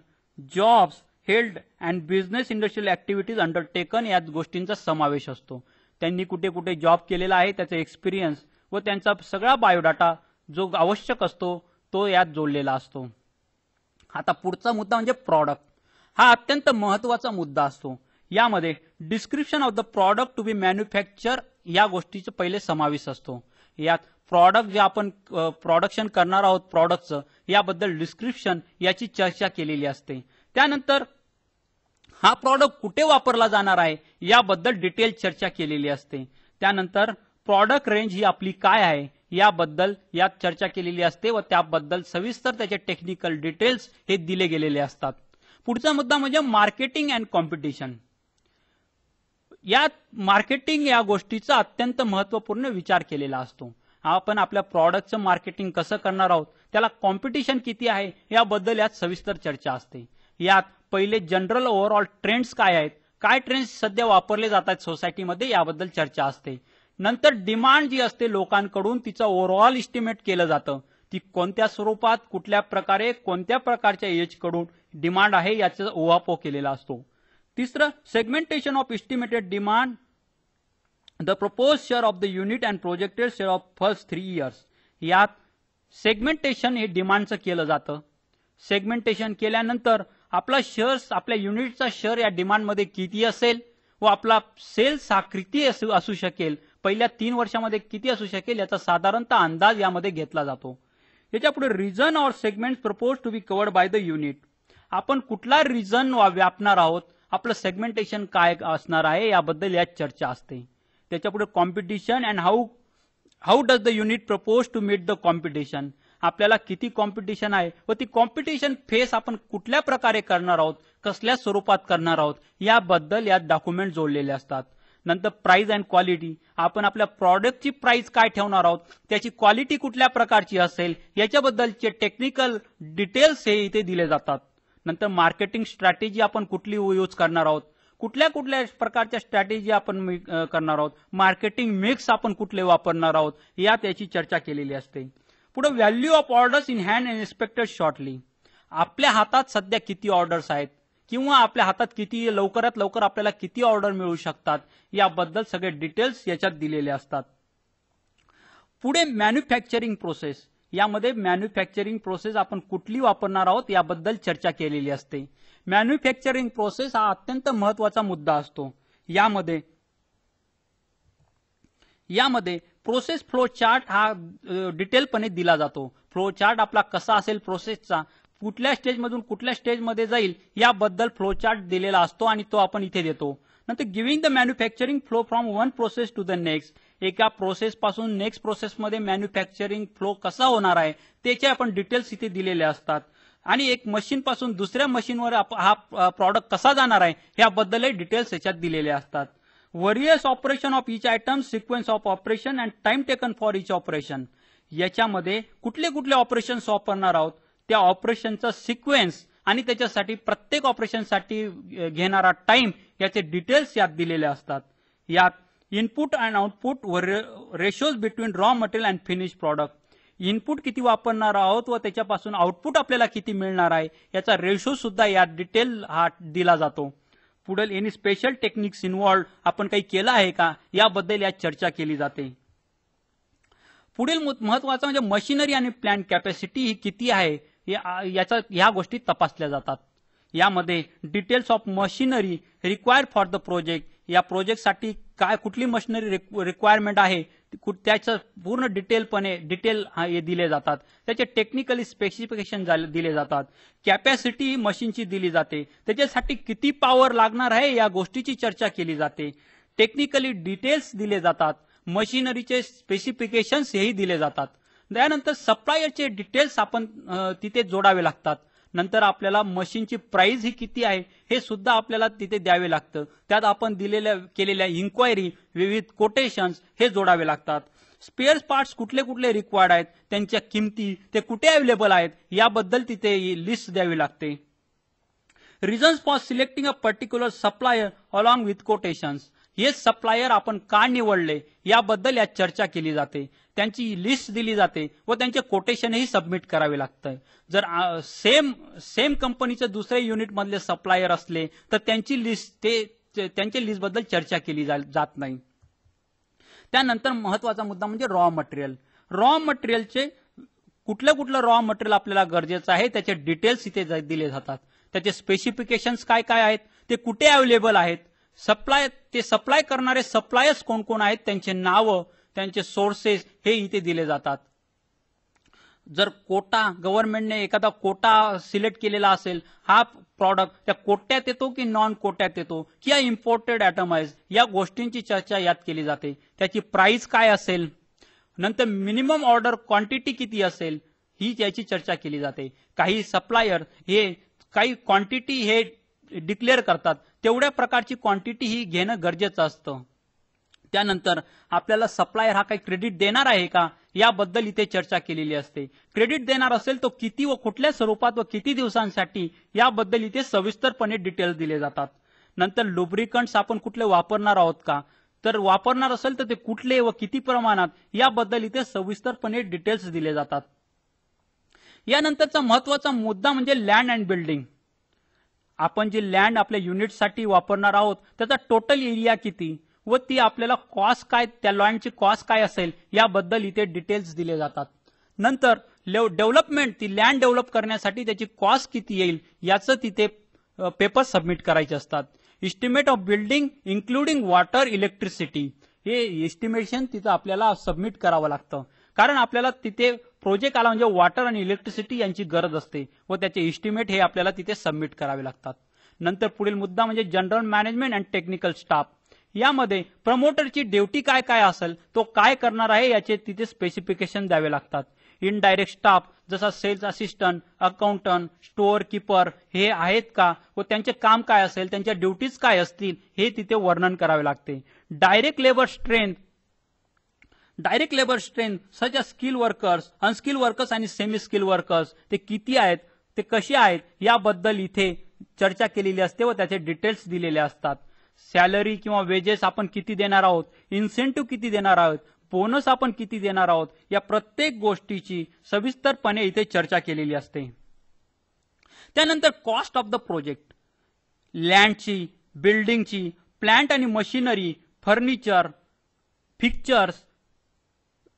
jobs, health and business industrial activities undertaken या गोष्टींचा समावेश असतो. त्यांनी कुठे कुठे जॉब केलेला आहे त्याचा एक्सपिरियन्स व त्यांचा सगळा बायोडाटा जो आवश्यक असतो तो यात जोडलेला असतो. आता पुढचा मुद्दा म्हणजे प्रॉडक्ट. हा अत्यंत महत्वाचा मुद्दा असतो. यामध्ये description of the product to be manufacture या गोष्टीचा पहिले समावेश असतो. यात प्रॉडक्ट जे आपण प्रोडक्शन करणार आहोत प्रॉडक्टचं याबद्दल डिस्क्रिप्शन याची चर्चा केलेली असते. त्यानंतर हा प्रॉडक्ट कुठे वापरला जाणार आहे याबद्दल डिटेल चर्चा केलेली असते. त्यानंतर प्रॉडक्ट रेंज ही आपली काय आहे याबद्दल यात चर्चा केलेली असते व त्याबद्दल सविस्तर त्याचे टेक्निकल डिटेल्स हे दिले गेलेले असतात. पुढचा मुद्दा म्हणजे मार्केटिंग अँड कॉम्पिटिशन. यात मार्केटिंग या गोष्टीचा अत्यंत महत्वपूर्ण विचार केलेला असतो. आपण आपल्या प्रॉडक्टचं मार्केटिंग कसं करणार आहोत, त्याला कॉम्पिटिशन किती आहे याबद्दल यात सविस्तर चर्चा असते. यात पहिले जनरल ओव्हरऑल ट्रेंड्स काय आहेत, काय ट्रेंड्स सध्या वापरले जातात सोसायटीमध्ये याबद्दल चर्चा असते. नंतर डिमांड जी असते लोकांकडून तिचं ओव्हरऑल इस्टिमेट केलं जातं. ती कोणत्या स्वरूपात, कुठल्या प्रकारे, कोणत्या प्रकारच्या एज कडून डिमांड आहे याचा उहापोह केलेला असतो. तिसरं segmentation of estimated demand, the propose share of the unit and projected share of first 3 years. यात सेगमेंटेशन हे डिमांडचं केलं जातं. सेगमेंटेशन केल्यानंतर आपला शेअर्स, आपल्या युनिटचा शेअर या डिमांडमध्ये किती असेल व आपला सेल्स हा किती असू शकेल, पहिल्या 3 वर्षामध्ये किती असू शकेल याचा साधारणतः अंदाज यामध्ये घेतला जातो. याच्या पुढे region or segment propose to be covered by the unit. आपण कुठला रिजन व्यापणार आहोत, आपलं सेगमेंटेशन काय असणार आहे याबद्दल यात चर्चा असते. त्याच्या पुढे competition and how does the unit propose to meet the competition. आपल्याला किती कॉम्पिटिशन आहे व ती कॉम्पिटिशन फेस आपण कुठल्या प्रकारे करणार आहोत, कसल्या स्वरूपात करणार आहोत याबद्दल यात डॉक्युमेंट जोडलेले असतात. नंतर प्राइस अँड क्वालिटी. आपण आपल्या प्रॉडक्टची प्राइस काय ठेवणार आहोत, त्याची क्वालिटी कुठल्या प्रकारची असेल याच्याबद्दलचे टेक्निकल डिटेल्स हे इथे दिले जातात. नंतर मार्केटिंग स्ट्रॅटेजी आपण कुठली यूज करणार आहोत, कुठल्या कुठल्या प्रकारच्या स्ट्रॅटेजी आपण करणार आहोत, मार्केटिंग मिक्स आपण कुठले वापरणार आहोत यात याची चर्चा केलेली असते. पुढे value of orders in hand and expected shortly. आपल्या हातात सध्या किती ऑर्डर्स आहेत किंवा आपल्या हातात किती लवकरात लवकर आपल्याला किती ऑर्डर मिळू शकतात याबद्दल सगळे डिटेल्स याच्यात दिलेले असतात. पुढे मॅन्युफॅक्चरिंग प्रोसेस. यामध्ये मॅन्युफॅक्चरिंग प्रोसेस आपण कुठली वापरणार आहोत याबद्दल चर्चा केलेली असते. मॅन्युफॅक्चरिंग प्रोसेस हा अत्यंत महत्वाचा मुद्दा असतो. यामध्ये प्रोसेस फ्लो चार्ट हा डिटेलपणे दिला जातो. फ्लो चार्ट आपला कसा असेल प्रोसेसचा, कुठल्या स्टेजमधून कुठल्या स्टेजमध्ये जाईल याबद्दल फ्लो चार्ट दिलेला असतो आणि तो आपण इथे देतो. नंतर giving the manufacturing flow from one process to the next. एका प्रोसेस पासून नेक्स्ट प्रोसेसमध्ये मॅन्युफॅक्चरिंग फ्लो कसा होणार आहे त्याचे आपण डिटेल्स इथे दिलेले असतात. आणि एक मशीन पासून दुसऱ्या मशीनवर हा प्रॉडक्ट कसा जाणार आहे याबद्दलही डिटेल्स याच्यात दिलेले असतात. Various operation of each item, sequence of operation and time taken for each operation. याच्यामध्ये कुठले कुठले ऑपरेशन्स वापरणार आहोत, त्या ऑपरेशनचा सिक्वेन्स आणि त्याच्यासाठी प्रत्येक ऑपरेशनसाठी घेणारा टाइम याचे डिटेल्स यात दिलेले असतात. यात input and output ratios between raw material and finish product. Input किती वापरणार आहोत व त्याच्यापासून आउटपुट आपल्याला किती मिळणार आहे याचा रेशो सुद्धा यात डिटेल हा दिला जातो. पुढे एनी स्पेशल टेक्निक्स इन्व्हॉल्व, आपण काही केलं आहे का याबद्दल यात चर्चा केली जाते. पुढील महत्वाचं म्हणजे मशिनरी आणि प्लांट कॅपॅसिटी ही किती आहे ह्या गोष्टी तपासल्या जातात. यामध्ये details of machinery required for the project. या प्रोजेक्टसाठी काय कुठली मशिनरी रिक्वायरमेंट आहे त्याचं पूर्ण डिटेल दिले जातात. त्याचे टेक्निकली स्पेसिफिकेशन दिले जातात. कॅपॅसिटी मशीनची दिली जाते, त्याच्यासाठी किती पॉवर लागणार आहे या गोष्टीची चर्चा केली जाते. टेक्निकली डिटेल्स दिले जातात. मशिनरीचे स्पेसिफिकेशन्स हेही दिले जातात. त्यानंतर सप्लायरचे डिटेल्स आपण तिथे जोडावे लागतात. नंतर आपल्याला मशीनची प्राइस ही किती आहे हे सुद्धा आपल्याला तिथे द्यावे लागतं. त्यात आपण केलेल्या इन्क्वायरी, विविध कोटेशन्स हे जोडावे लागतात. स्पेअर पार्ट्स कुठले कुठले रिक्वायर्ड आहेत, त्यांच्या किमती, ते कुठे अवेलेबल आहेत याबद्दल तिथे लिस्ट द्यावी लागते. Reasons for selecting a particular supplier along with quotations. हे सप्लायर आपण का निवडले याबद्दल यात चर्चा केली जाते. त्यांची लिस्ट दिली जाते व त्यांचे कोटेशनही सबमिट करावे लागतं. जर सेम कंपनीचे दुसरे युनिट मधले सप्लायर असले तर त्यांची लिस्ट त्यांच्या लिस्टबद्दल चर्चा केली जात नाही. त्यानंतर महत्वाचा मुद्दा म्हणजे रॉ मटेरियल. रॉ मटेरियलचे कुठलं रॉ मटेरियल आपल्याला गरजेचं आहे त्याचे डिटेल्स इथे दिले जातात. त्याचे स्पेसिफिकेशन्स काय काय आहेत, ते कुठे अवेलेबल आहेत, सप्लाय करणारे सप्लायर्स कोण कोण आहेत, त्यांचे नावं, त्यांचे सोर्सेस हे इथे दिले जातात. जर गव्हर्नमेंटने एखादा कोटा सिलेक्ट केलेला असेल, हा प्रॉडक्ट त्या कोट्यात येतो की नॉन कोट्यात येतो किंवा इम्पोर्टेड आयटमाइज, या गोष्टींची चर्चा यात केली जाते. त्याची प्राइस काय असेल, नंतर मिनिमम ऑर्डर क्वांटिटी किती असेल, ही याची चर्चा केली जाते. काही सप्लायर हे काही क्वांटिटी हे डिक्लेअर करतात, तेवढ्या प्रकारची क्वांटिटी ही घेणं गरजेचं असतं. त्यानंतर आपल्याला सप्लायर हा काही क्रेडिट देणार आहे का याबद्दल इथे चर्चा केलेली असते. क्रेडिट देणार असेल तो किती व कुठल्या स्वरूपात व किती दिवसांसाठी याबद्दल इथे सविस्तरपणे डिटेल्स दिले जातात. नंतर लुब्रिकंट्स आपण कुठले वापरणार आहोत का, तर वापरणार असेल तर ते कुठले व किती प्रमाणात याबद्दल इथे सविस्तरपणे डिटेल्स दिले जातात. यानंतरचा महत्वाचा मुद्दा म्हणजे लँड अँड बिल्डिंग. आपण जी लँड आपल्या युनिटसाठी वापरणार आहोत त्याचा टोटल एरिया किती व ती आपल्याला कॉस्ट काय, त्या लँडची कॉस्ट काय असेल याबद्दल इथे डिटेल्स दिले जातात. नंतर डेव्हलपमेंट, ती लँड डेव्हलप करण्यासाठी त्याची कॉस्ट किती येईल याचं तिथे पेपर सबमिट करायचे असतात. Estimate of building including water electricity, हे एस्टिमेशन तिथं आपल्याला सबमिट करावं लागतं. कारण आपल्याला तिथे प्रोजेक्ट आला म्हणजे वॉटर आणि इलेक्ट्रिसिटी यांची गरज असते व त्याचे इस्टिमेट हे आपल्याला तिथे सबमिट करावे लागतात. नंतर पुढील मुद्दा म्हणजे general management and technical staff. यामध्ये प्रमोटरची ड्युटी काय काय असेल, तो काय करणार आहे याचे तिथे स्पेसिफिकेशन द्यावे लागतात. इनडायरेक्ट स्टाफ जसा sales assistant, accountant, store keeper हे आहेत का व त्यांचे काम काय असेल, त्यांच्या ड्युटीज काय असतील हे तिथे वर्णन करावे लागते. Direct labour strength such a skill workers, unskilled workers आणि सेमी स्किल वर्कर्स, ते किती आहेत, ते कसे आहेत याबद्दल इथे चर्चा केलेली असते व त्याचे डिटेल्स दिलेले असतात. सॅलरी किंवा वेजेस आपण किती देणार आहोत, इन्सेंटिव्ह किती देणार आहोत, बोनस आपण किती देणार आहोत, या प्रत्येक गोष्टीची सविस्तरपणे इथे चर्चा केलेली असते. त्यानंतर कॉस्ट ऑफ द प्रोजेक्ट, लँडची, बिल्डिंगची, प्लांट आणि मशिनरी, फर्निचर, फिक्चर्स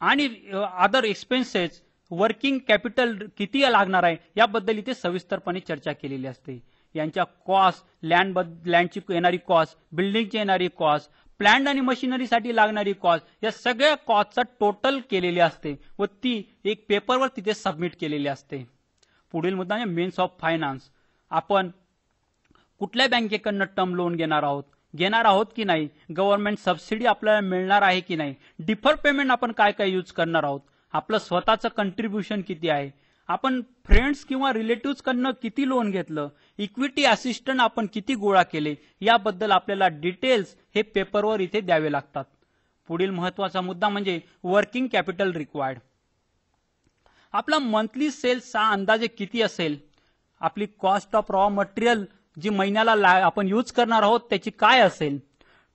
आणि अदर एक्सपेन्सेस, वर्किंग कॅपिटल किती लागणार आहे याबद्दल इथे सविस्तरपणे चर्चा केलेली असते. यांच्या कॉस्ट, लँडची येणारी कॉस्ट, बिल्डिंगची येणारी कॉस्ट, प्लांट आणि मशिनरीसाठी लागणारी कॉस्ट, या सगळ्या कॉस्टचा टोटल केलेली असते व ती एक पेपरवर तिथे सबमिट केलेली असते. पुढील मुद्दा म्हणजे मीन्स ऑफ फायनान्स. आपण कुठल्या बँकेकडनं टर्म लोन घेणार आहोत की नाही, गव्हर्नमेंट सबसिडी आपल्याला मिळणार आहे की नाही, डिफर पेमेंट आपण काय काय यूज करणार आहोत, आपलं स्वतःचं कंट्रीब्युशन किती आहे, आपण फ्रेंड्स किंवा रिलेटिव्ह कडनं किती लोन घेतलं, इक्विटी असिस्टंट आपण किती गोळा केले, याबद्दल आपल्याला डिटेल्स हे पेपरवर इथे द्यावे लागतात. पुढील महत्वाचा मुद्दा म्हणजे वर्किंग कॅपिटल रिक्वायर्ड. आपला मंथली सेल्सचा अंदाजे किती असेल, आपली कॉस्ट ऑफ रॉ मटेरियल जी महिन्याला आपण यूज करणार आहोत त्याची काय असेल,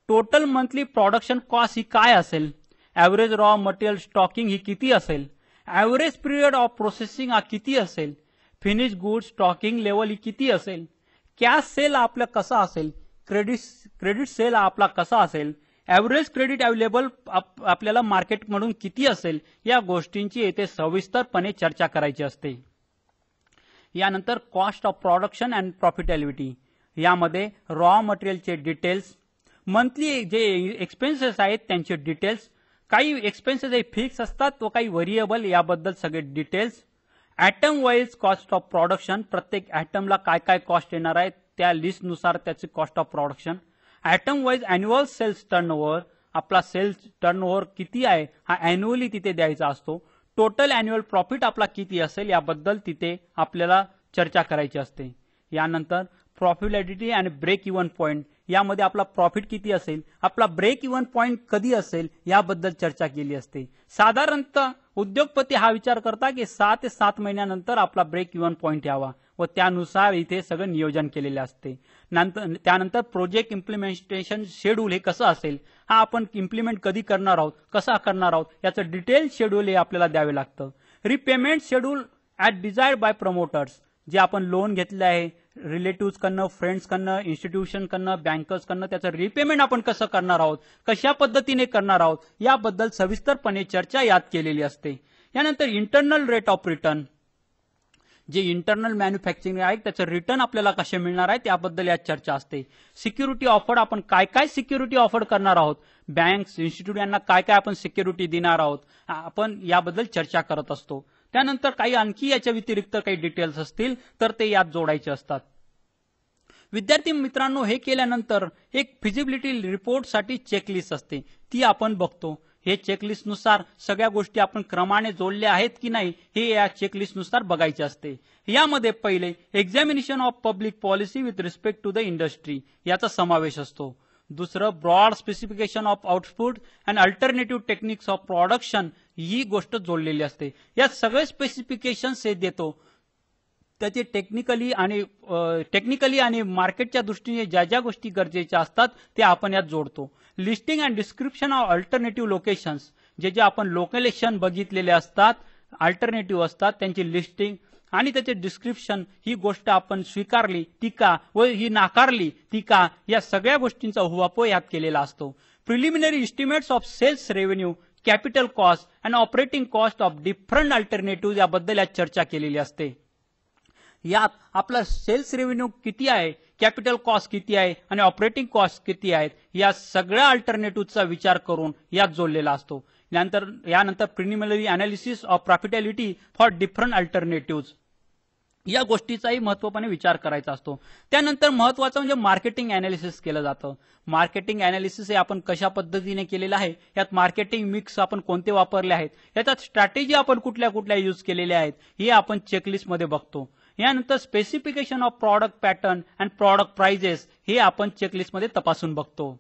टोटल मंथली प्रोडक्शन कॉस्ट ही काय असेल, ऍव्हरेज रॉ मटेरियल स्टॉकिंग ही किती असेल, ऍव्हरेज पिरियड ऑफ प्रोसेसिंग हा किती असेल, फिनिश गुड स्टॉकिंग लेवल ही किती असेल, कॅश सेल आपला कसा असेल, क्रेडिट सेल आपला कसा असेल, ऍव्हरेज क्रेडिट अवेलेबल आपल्याला मार्केटमधून किती असेल, या गोष्टींची येथे सविस्तरपणे चर्चा करायची असते. यानंतर cost of production and profitability, यामध्ये रॉ मटेरियलचे डिटेल्स, मंथली जे एक्सपेन्सेस आहेत त्यांचे डिटेल्स, काही एक्सपेन्सेस हे फिक्स असतात व काही व्हेरिएबल, याबद्दल सगळे details. Atom wise cost of production, प्रत्येक ऍटमला काय काय कॉस्ट येणार आहे त्या लिस्टनुसार त्याची cost of production. Item wise annual sales turnover, आपला सेल्स टर्नओव्हर किती आहे हा अॅन्युअली तिथे द्यायचा असतो. टोटल अॅन्युअल प्रॉफिट आपला किती असेल याबद्दल तिथे आपल्याला चर्चा करायची असते. यानंतर प्रॉफिटेबिलिटी आणि ब्रेक इव्हन पॉईंट, यामध्ये आपला प्रॉफिट किती असेल, आपला ब्रेक इव्हन पॉईंट कधी असेल याबद्दल चर्चा केली असते. साधारणतः उद्योगपती हा विचार करता की 6 ते 7 महिन्यानंतर आपला ब्रेक इव्हन पॉईंट यावा, व त्यानुसार इथे सगळं नियोजन केलेले असते. त्यानंतर प्रोजेक्ट इम्प्लिमेंटेशन शेड्यूल हे कसं असेल, हा आपण इम्प्लिमेंट कधी करणार आहोत, कसा करणार आहोत, याचं डिटेल शेड्यूल हे आपल्याला द्यावे लागतं. Repayment schedule at desired by promoters, जे आपण लोन घेतले आहे रिलेटिव्ह कडनं, फ्रेंड्स कडनं, इन्स्टिट्यूशन कडनं, बँकर्स कडनं, त्याचं रिपेमेंट आपण कसं करणार आहोत, कशा पद्धतीने करणार आहोत, याबद्दल सविस्तरपणे चर्चा यात केलेली असते. यानंतर इंटरनल रेट ऑफ रिटर्न, जे इंटरनल मॅन्युफॅक्चरिंग आहे त्याचं रिटर्न आपल्याला कसे मिळणार आहे त्याबद्दल यात चर्चा असते. सिक्युरिटी ऑफर्ड, आपण काय काय सिक्युरिटी ऑफर करणार आहोत, बँक्स, इन्स्टिट्यूट यांना काय काय आपण सिक्युरिटी देणार आहोत, आपण याबद्दल चर्चा करत असतो. त्यानंतर काही आणखी याच्या व्यतिरिक्त काही डिटेल्स असतील तर ते यात जोडायचे असतात. विद्यार्थी मित्रांनो, हे केल्यानंतर एक फिजिबिलिटी रिपोर्टसाठी चेकलिस्ट असते, ती आपण बघतो. हे चेकलिस्टनुसार सगळ्या गोष्टी आपण क्रमाने जोडल्या आहेत की नाही हे या चेकलिस्टनुसार बघायचे असते. यामध्ये पहिले examination of public policy with respect to the industry याचा समावेश असतो. दुसरं broad specification of output and alternative techniques of production, ही गोष्ट जोडलेली असते. या सगळे स्पेसिफिकेशन्स हे देतो, त्याचे टेक्निकली आणि मार्केटच्या दृष्टीने ज्या ज्या गोष्टी गरजेच्या असतात ते आपण यात जोडतो. Listing and description of alternative locations, जे आपण लोकेशन बघितलेले असतात, अल्टरनेटिव्ह असतात, त्यांची लिस्टिंग आणि त्याचे डिस्क्रिप्शन, ही गोष्ट आपण स्वीकारली ती का व ही नाकारली ती का, या सगळ्या गोष्टींचा उहापोह यात केलेला असतो. Preliminary estimates of sales revenue, capital cost and operating cost of different alternative याबद्दल यात चर्चा केलेली असते. यात आपला सेल्स रेव्हेन्यू किती आहे, कॅपिटल कॉस्ट किती आहे आणि ऑपरेटिंग कॉस्ट किती आहेत, या सगळ्या अल्टरनेटिव्हचा विचार करून यात जोडलेला असतो. यानंतर preliminary analysis of profitability for different alternative, या गोष्टीचाही महत्त्वपणे विचार करायचा असतो. त्यानंतर महत्त्वाचं म्हणजे मार्केटिंग अनालिसिस केलं जातं. मार्केटिंग अनालिसिस हे आपण कशा पद्धतीने केलेलं आहे, यात मार्केटिंग मिक्स आपण कोणते वापरले आहेत, याच्यात स्ट्रॅटेजी आपण कुठल्या कुठल्या यूज केलेल्या आहेत, हे आपण चेकलिस्टमध्ये बघतो. यानंतर specification of product pattern and product prices, हे आपण चेकलिस्टमध्ये तपासून बघतो.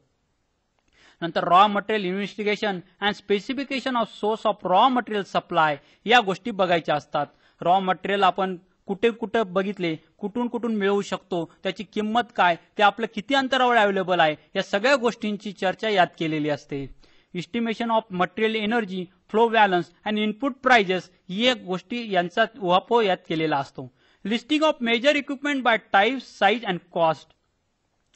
नंतर raw material investigation and specification of source of raw material supply, या गोष्टी बघायच्या असतात. रॉ मटेरियल आपण कुठे कुठे बघितले, कुठून कुठून मिळवू शकतो, त्याची किंमत काय, ते आपलं किती अंतरावर अवेलेबल आहे, या सगळ्या गोष्टींची चर्चा यात केलेली असते. Estimation of material energy flow balance and input prices, या गोष्टी यांचा उहापोह यात केलेला असतो. Listing of major equipment by type, size and cost,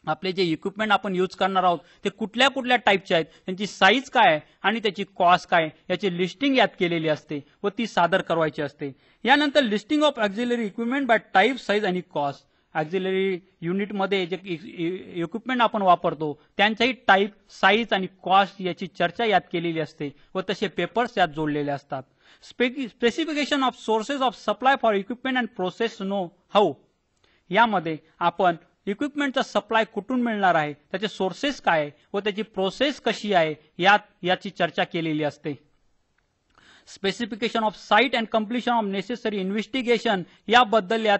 आपले जे इक्विपमेंट आपण यूज करणार आहोत ते कुठल्या कुठल्या टाईपचे आहेत, त्यांची साईज काय आहे आणि त्याची कॉस्ट काय, याची लिस्टिंग यात केलेली असते व ती सादर करायची असते. यानंतर listing of auxiliary equipment by type, size आणि कॉस्ट, ऑक्झिलरी युनिटमध्ये जे इक्विपमेंट आपण वापरतो त्यांचाही टाईप, साईज आणि कॉस्ट याची चर्चा यात केलेली असते व तसे पेपर्स यात जोडलेले असतात. Specification of sources of supply for equipment and process know how, यामध्ये आपण इक्विपमेंटचा सप्लाय कुठून मिळणार आहे, त्याचे सोर्सेस काय आहे व त्याची प्रोसेस कशी आहे, याची चर्चा केलेली असते. Specification of site and completion of necessary investigation, याबद्दल यात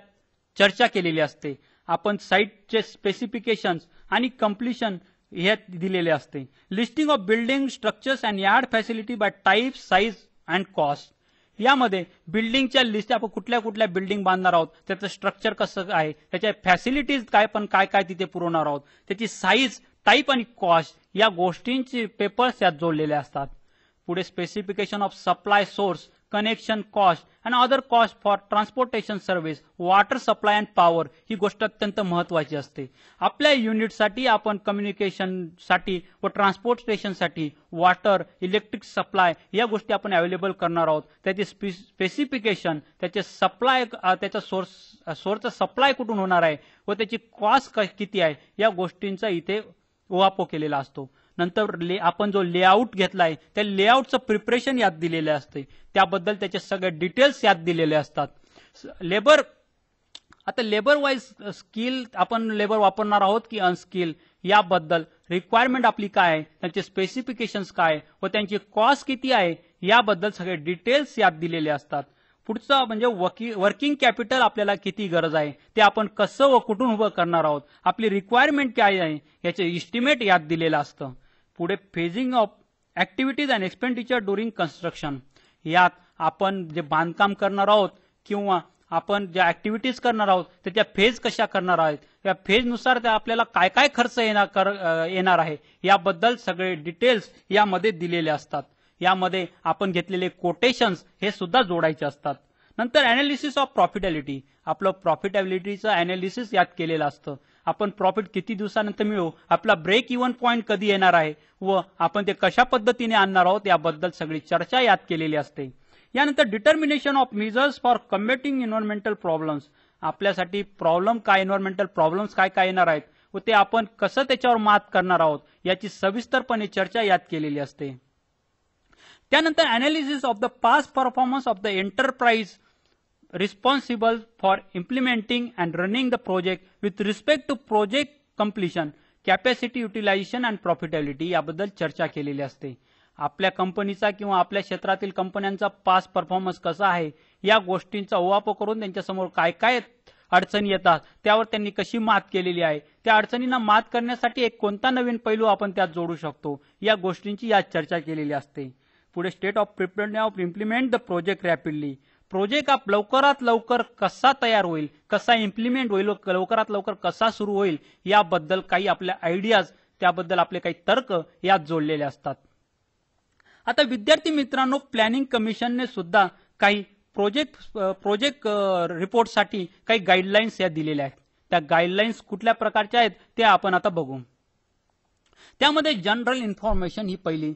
चर्चा केलेली असते. आपण साईटचे स्पेसिफिकेशन्स आणि कम्प्लिशन हे दिलेले असते. Listing of building structures and yard facility by type, size and cost, यामध्ये बिल्डिंगच्या लिस्ट, आपण कुठल्या कुठल्या बिल्डिंग बांधणार आहोत, त्याचं स्ट्रक्चर कसं आहे, त्याच्या फॅसिलिटीज काय, पण काय काय तिथे पुरवणार आहोत, त्याची साईज, टाईप आणि कॉस्ट, या गोष्टींचे पेपर्स यात जोडलेले असतात. पुढे specification of supply source, connection cost and other cost for transportation service, water supply and power, ही गोष्ट अत्यंत महत्वाची असते. आपल्या युनिटसाठी आपण कम्युनिकेशनसाठी व ट्रान्सपोर्टेशनसाठी वॉटर, इलेक्ट्रिक सप्लाय, या गोष्टी आपण अवेलेबल करणार आहोत. त्याचे स्पेसिफिकेशन, त्याचे सप्लाय, त्याचा सोर्सचा सप्लाय कुठून होणार आहे व त्याची कॉस्ट किती आहे, या गोष्टींचा इथे उहापोह केलेला असतो. नंतर आपण जो लेआउट घेतलाय त्या लेआउटचं प्रिपरेशन यात दिलेलं असते, त्याबद्दल त्याचे सगळे डिटेल्स यात दिलेले असतात. आता लेबर वाईज स्किल, आपण लेबर वापरणार आहोत की अनस्किल, याबद्दल रिक्वायरमेंट आपली काय आहे, त्यांचे स्पेसिफिकेशन्स काय व त्यांची कॉस्ट किती आहे, याबद्दल सगळे डिटेल्स यात दिलेले असतात. पुढचं म्हणजे वर्किंग कॅपिटल, आपल्याला किती गरज आहे, ते आपण कसं व कुठून उभं करणार आहोत, आपली रिक्वायरमेंट काय आहे, याचे इस्टिमेट यात दिलेलं असतं. पुढे phasing of activities and expenditure during construction, यात आपण जे बांधकाम करणार आहोत किंवा आपण ज्या ऍक्टिव्हिटीज करणार आहोत त्याच्या फेज कशा करणार आहेत, या फेजनुसार त्या आपल्याला काय काय खर्च येणार आहे याबद्दल सगळे डिटेल्स यामध्ये दिलेले असतात. यामध्ये आपण घेतलेले कोटेशन्स हे सुद्धा जोडायचे असतात. नंतर अनालिसिस ऑफ प्रॉफिटॅबिलिटी, आपलं प्रॉफिटॅबिलिटीचं अनालिसिस यात केलेलं असतं. आपण प्रॉफिट किती दिवसानंतर मिळवू, आपला ब्रेक इव्हन पॉईंट कधी येणार आहे व आपण ते कशा पद्धतीने आणणार आहोत याबद्दल सगळी चर्चा यात केलेली असते. यानंतर determination of measures for combating environmental problems, आपल्यासाठी प्रॉब्लेम काय, एन्व्हायरमेंटल प्रॉब्लेम्स काय काय येणार आहेत व ते आपण कसं त्याच्यावर मात करणार आहोत याची सविस्तरपणे चर्चा यात केलेली असते. त्यानंतर analysis of the past performance of the enterprise responsible for implementing and running the project with respect to project completion, capacity utilization and profitability याबद्दल चर्चा केलेली असते. आपल्या कंपनीचा किंवा आपल्या क्षेत्रातील कंपन्यांचा पास्ट परफॉर्मन्स कसा आहे या गोष्टींचा ओवाप करून त्यांच्यासमोर काय काय अडचणी येतात त्यावर त्यांनी कशी मात केलेली आहे, त्या अडचणींना मात करण्यासाठी एक कोणता नवीन पैलू आपण त्यात जोडू शकतो या गोष्टींची यात चर्चा केलेली असते. पुढे state of preparedness of implement the project rapidly, project आप लवकरात लवकर कसा तयार होईल, कसा इम्प्लिमेंट होईल, लवकरात लवकर कसा सुरू होईल याबद्दल काही आपल्या आयडियाज, त्याबद्दल आपले काही तर्क यात जोडलेले असतात. आता विद्यार्थी मित्रांनो, प्लॅनिंग कमिशनने सुद्धा काही प्रोजेक्ट रिपोर्टसाठी काही गाईडलाईन्स या दिलेल्या आहेत. त्या गाईडलाईन्स कुठल्या प्रकारच्या आहेत ते आपण आता बघू. त्यामध्ये जनरल इन्फॉर्मेशन ही पहिली,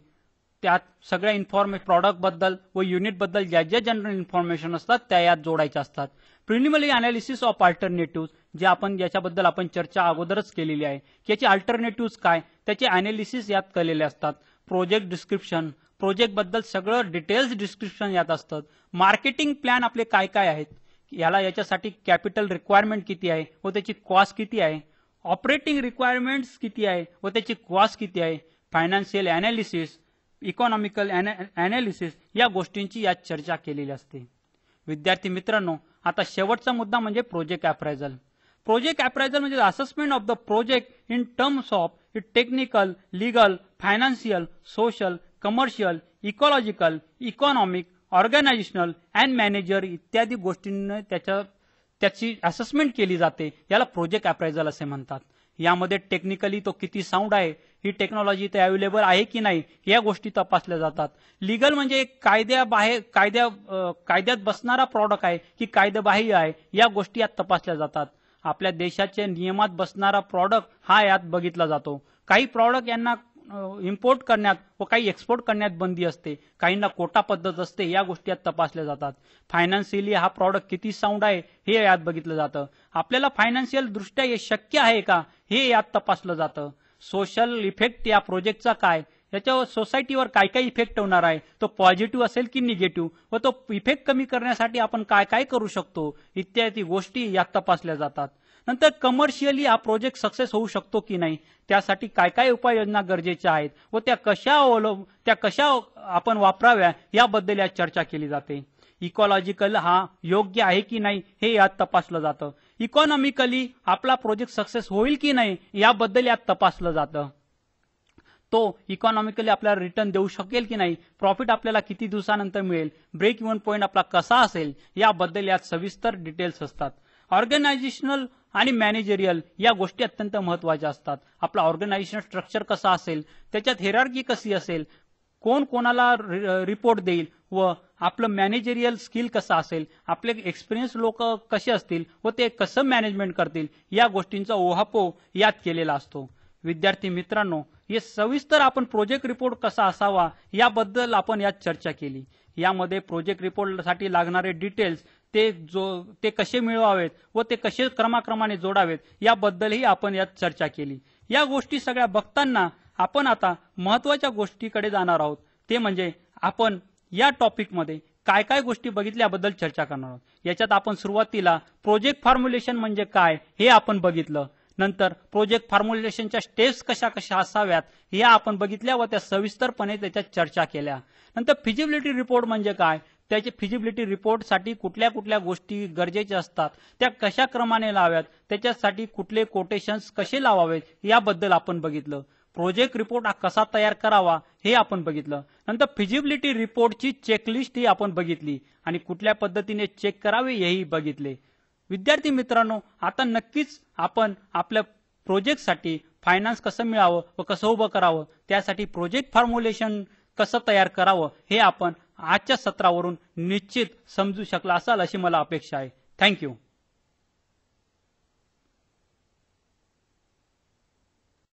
त्यात सगळ्या प्रॉडक्ट बद्दल व युनिट बद्दल ज्या ज्या जनरल इन्फॉर्मेशन असतात त्या यात जोडायच्या असतात. प्रिलिमिनरी अनालिसिस ऑफ अल्टरनेटिव्ह, जे आपण ज्याच्याबद्दल आपण चर्चा अगोदरच केलेली आहे की याचे अल्टरनेटिव्ह काय, त्याचे अनालिसिस यात केलेले असतात. प्रोजेक्ट डिस्क्रिप्शन, प्रोजेक्ट बद्दल सगळं डिटेल्स डिस्क्रिप्शन यात असतं. मार्केटिंग प्लॅन आपले काय काय आहेत, याच्यासाठी कॅपिटल रिक्वायरमेंट किती आहे व त्याची कॉस्ट किती आहे, ऑपरेटिंग रिक्वायरमेंट्स किती आहे व त्याची कॉस्ट किती आहे, फायनान्शियल अनालिसिस, इकॉनॉमिकल अनालिसिस या गोष्टींची यात चर्चा केलेली असते. विद्यार्थी मित्रांनो, आता शेवटचा मुद्दा म्हणजे प्रोजेक्ट अप्रायझल. प्रोजेक्ट अप्रायझल म्हणजे assessment of the project in terms of it technical, legal, financial, social, commercial, ecological, economic, organisational and manager इत्यादी गोष्टींना त्याची असेसमेंट केली जाते. याला प्रोजेक्ट अप्रायझल असे म्हणतात. यामध्ये टेक्निकली तो किती साऊंड आहे, ही टेक्नॉलॉजी इथे अवेलेबल आहे की नाही या गोष्टी तपासल्या जातात. लीगल म्हणजे कायद्यात बसणारा प्रॉडक्ट आहे की कायदेबाह्य आहे या गोष्टी यात तपासल्या जातात. आपल्या देशाच्या नियमात बसणारा प्रॉडक्ट हा यात बघितला जातो. काही प्रॉडक्ट यांना इम्पोर्ट करण्यात व काही एक्सपोर्ट करण्यात बंदी असते, काहींना कोटा पद्धत असते, या गोष्टी यात तपासल्या जातात. फायनान्शियली हा प्रॉडक्ट किती साऊंड आहे हे यात बघितलं जातं. आपल्याला फायनान्शियल दृष्ट्या हे शक्य आहे का हे यात तपासलं जातं. सोशल इफेक्ट या प्रोजेक्टचा काय, याच्यावर सोसायटीवर काय काय इफेक्ट होणार आहे, तो पॉझिटिव्ह असेल की निगेटिव्ह व तो इफेक्ट कमी करण्यासाठी आपण काय काय करू शकतो इत्यादी गोष्टी यात तपासल्या जातात. नंतर कमर्शियली हा प्रोजेक्ट सक्सेस होऊ शकतो की नाही, त्यासाठी काय काय उपाययोजना गरजेच्या आहेत व त्या कशा आपण वापराव्या याबद्दल यात चर्चा केली जाते. इकॉलॉजिकल हा योग्य आहे की नाही हे यात तपासलं जातं. इकॉनॉमिकली आपला प्रोजेक्ट सक्सेस होईल की नाही याबद्दल यात तपासलं जातं. तो इकॉनॉमिकली आपल्याला रिटर्न देऊ शकेल की नाही, प्रॉफिट आपल्याला किती दिवसानंतर मिळेल, ब्रेक इव्हन पॉईंट आपला कसा असेल याबद्दल यात सविस्तर डिटेल्स असतात. ऑर्गनायझेशनल आणि मॅनेजरियल या गोष्टी अत्यंत महत्वाच्या असतात. आपला ऑर्गनायझेशन स्ट्रक्चर कसा असेल, त्याच्यात हेरार्की कशी असेल, कोण कोणाला रिपोर्ट देईल व आपलं मॅनेजरियल स्किल कसं असेल, आपले एक्सपिरियन्स लोक कसे असतील व ते कसं मॅनेजमेंट करतील या गोष्टींचा ओहापोह यात केलेला असतो. विद्यार्थी मित्रांनो, हे सविस्तर आपण प्रोजेक्ट रिपोर्ट कसा असावा याबद्दल आपण यात चर्चा केली. यामध्ये प्रोजेक्ट रिपोर्टसाठी लागणारे डिटेल्स ते कसे मिळवावेत व ते कसे क्रमाक्रमाने जोडावेत याबद्दलही आपण यात चर्चा केली. या गोष्टी सगळ्या बघताना आपण आता महत्वाच्या गोष्टीकडे जाणार आहोत, ते म्हणजे आपण या टॉपिकमध्ये काय काय गोष्टी बघितल्याबद्दल चर्चा करणार आहोत. याच्यात आपण सुरुवातीला प्रोजेक्ट फॉर्म्युलेशन म्हणजे काय हे आपण बघितलं. नंतर प्रोजेक्ट फॉर्म्युलेशनच्या स्टेप्स कशा कशा असाव्यात हे आपण बघितल्या व त्या सविस्तरपणे त्याच्यात चर्चा केल्या. नंतर फिजिबिलिटी रिपोर्ट म्हणजे काय, त्याचे फिजिबिलिटी रिपोर्टसाठी कुठल्या कुठल्या गोष्टी गरजेच्या असतात, त्या कशा क्रमाने लावाव्यात, त्याच्यासाठी कुठले कोटेशन्स कसे लावावेत याबद्दल आपण बघितलं. प्रोजेक्ट रिपोर्ट हा कसा तयार करावा हे आपण बघितलं. नंतर फिजिबिलिटी रिपोर्टची चेकलिस्ट ही आपण बघितली आणि कुठल्या पद्धतीने चेक करावे हेही बघितले. विद्यार्थी मित्रांनो, आता नक्कीच आपण आपल्या प्रोजेक्टसाठी फायनान्स कसं मिळावं व कसं उभं करावं, त्यासाठी प्रोजेक्ट फॉर्म्युलेशन कसं तयार करावं हे आपण आजच्या सत्रावरून निश्चित समजू शकला असाल अशी मला अपेक्षा आहे. थँक्यू.